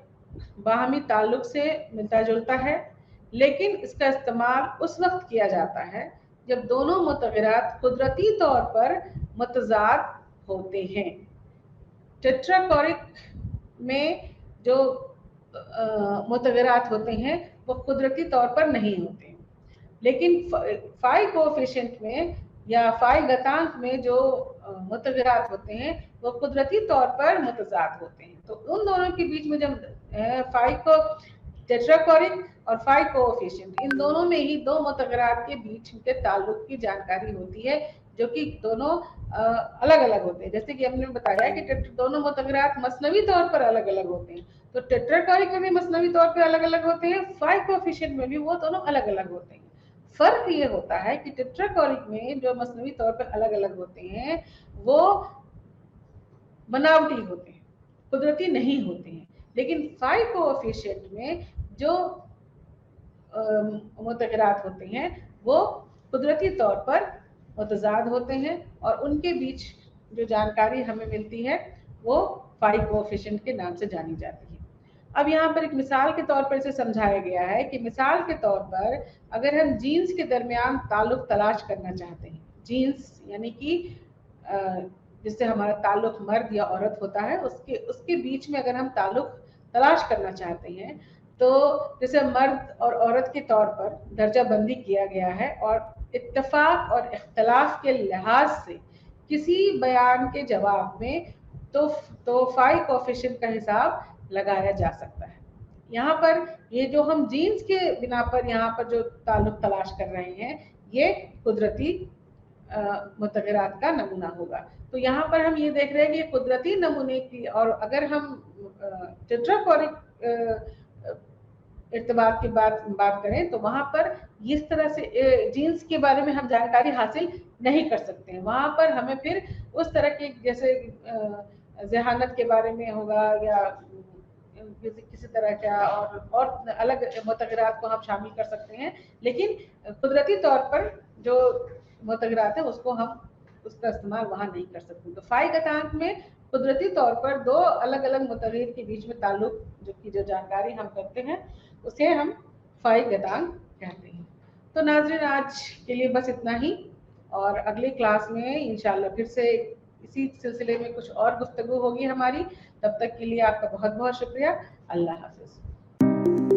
बाहमी ताल्लुक से मिलता जुलता है, लेकिन इसका इस्तेमाल उस वक्त किया जाता है जब दोनों मुतगरात कुदरती तौर पर मतजाद होते हैं। टेट्राकोरिक में जो मुतगरात होते हैं वो कुदरती तौर पर नहीं होते, लेकिन फाई कोएफिशिएंट में या फाई गतांक में जो मुतगरात होते हैं वो कुदरती तौर पर मुतजाद होते हैं। तो उन दोनों के बीच में जब फाई को टेट्राकोरिक और फाई कोएफिशिएंट, इन दोनों में ही दो मुतगरात के बीच के ताल्लुक की जानकारी होती है, जो कि दोनों अलग अलग होते हैं। जैसे कि हमने बताया कि दोनों मुतगरात मसनवी तौर पर अलग अलग होते हैं, तो टेट्राकोरिक में भी मसनवी तौर पर अलग अलग होते हैं, फाई कोएफिशिएंट में भी वो दोनों अलग अलग होते हैं। फर्क ये होता है कि टेट्राकोरिक में जो मसनवी तौर पर अलग अलग होते हैं वो बनावटी होते हैं, कुदरती नहीं होते हैं, लेकिन फाई कोएफिशिएंट में जो मुतगरात होते हैं वो कुदरती तौर पर मुतजाद होते हैं, और उनके बीच जो जानकारी हमें मिलती है वो फाई कोएफिशिएंट के नाम से जानी जाती है। अब यहाँ पर एक मिसाल के तौर पर इसे समझाया गया है कि मिसाल के तौर पर अगर हम जीन्स के दरमियान ताल्लुक तलाश करना चाहते हैं, जीन्स यानी कि जिससे हमारा ताल्लुक मर्द या औरत होता है, उसके बीच में अगर हम ताल्लुक तलाश करना चाहते हैं, तो जैसे मर्द और औरत के तौर पर दर्जा बंदी किया गया है, और इत्तेफाक और इख्तलाफ के लिहाज से किसी बयान के जवाब में तो फाई कोएफिशिएंट का हिसाब लगाया जा सकता है। यहाँ पर ये जो हम जीन्स के बिना पर यहाँ पर जो ताल्लुक तलाश कर रहे हैं ये कुदरती मुतग़िरात का नमूना होगा। तो यहाँ पर हम ये देख रहे हैं कि कुदरती नमूने की, और अगर हम टेट्राफोरिक इर्तिबात की बात करें तो वहाँ पर इस तरह से जीन्स के बारे में हम जानकारी हासिल नहीं कर सकते हैं। वहाँ पर हमें फिर उस तरह के जैसे ज़हानत के बारे में होगा या किसी तरह का और अलग मुतग़िरात को हम शामिल कर सकते हैं, लेकिन कुदरती तौर पर जो मुतग़िरात है उसको हम उसका इस्तेमाल वहाँ नहीं कर सकते। तो फ़ाई गतांक में कुदरती तौर पर दो अलग अलग मुतग़िर के बीच में ताल्लुक जो जानकारी हम करते हैं उसे हम फ़ाई गतांक कहते हैं। तो नाज़रीन, आज के लिए बस इतना ही, और अगली क्लास में इंशाल्लाह फिर से इसी सिलसिले में कुछ और गुफ्तगू होगी हमारी। तब तक के लिए आपका बहुत बहुत शुक्रिया। अल्लाह हाफ़िज़।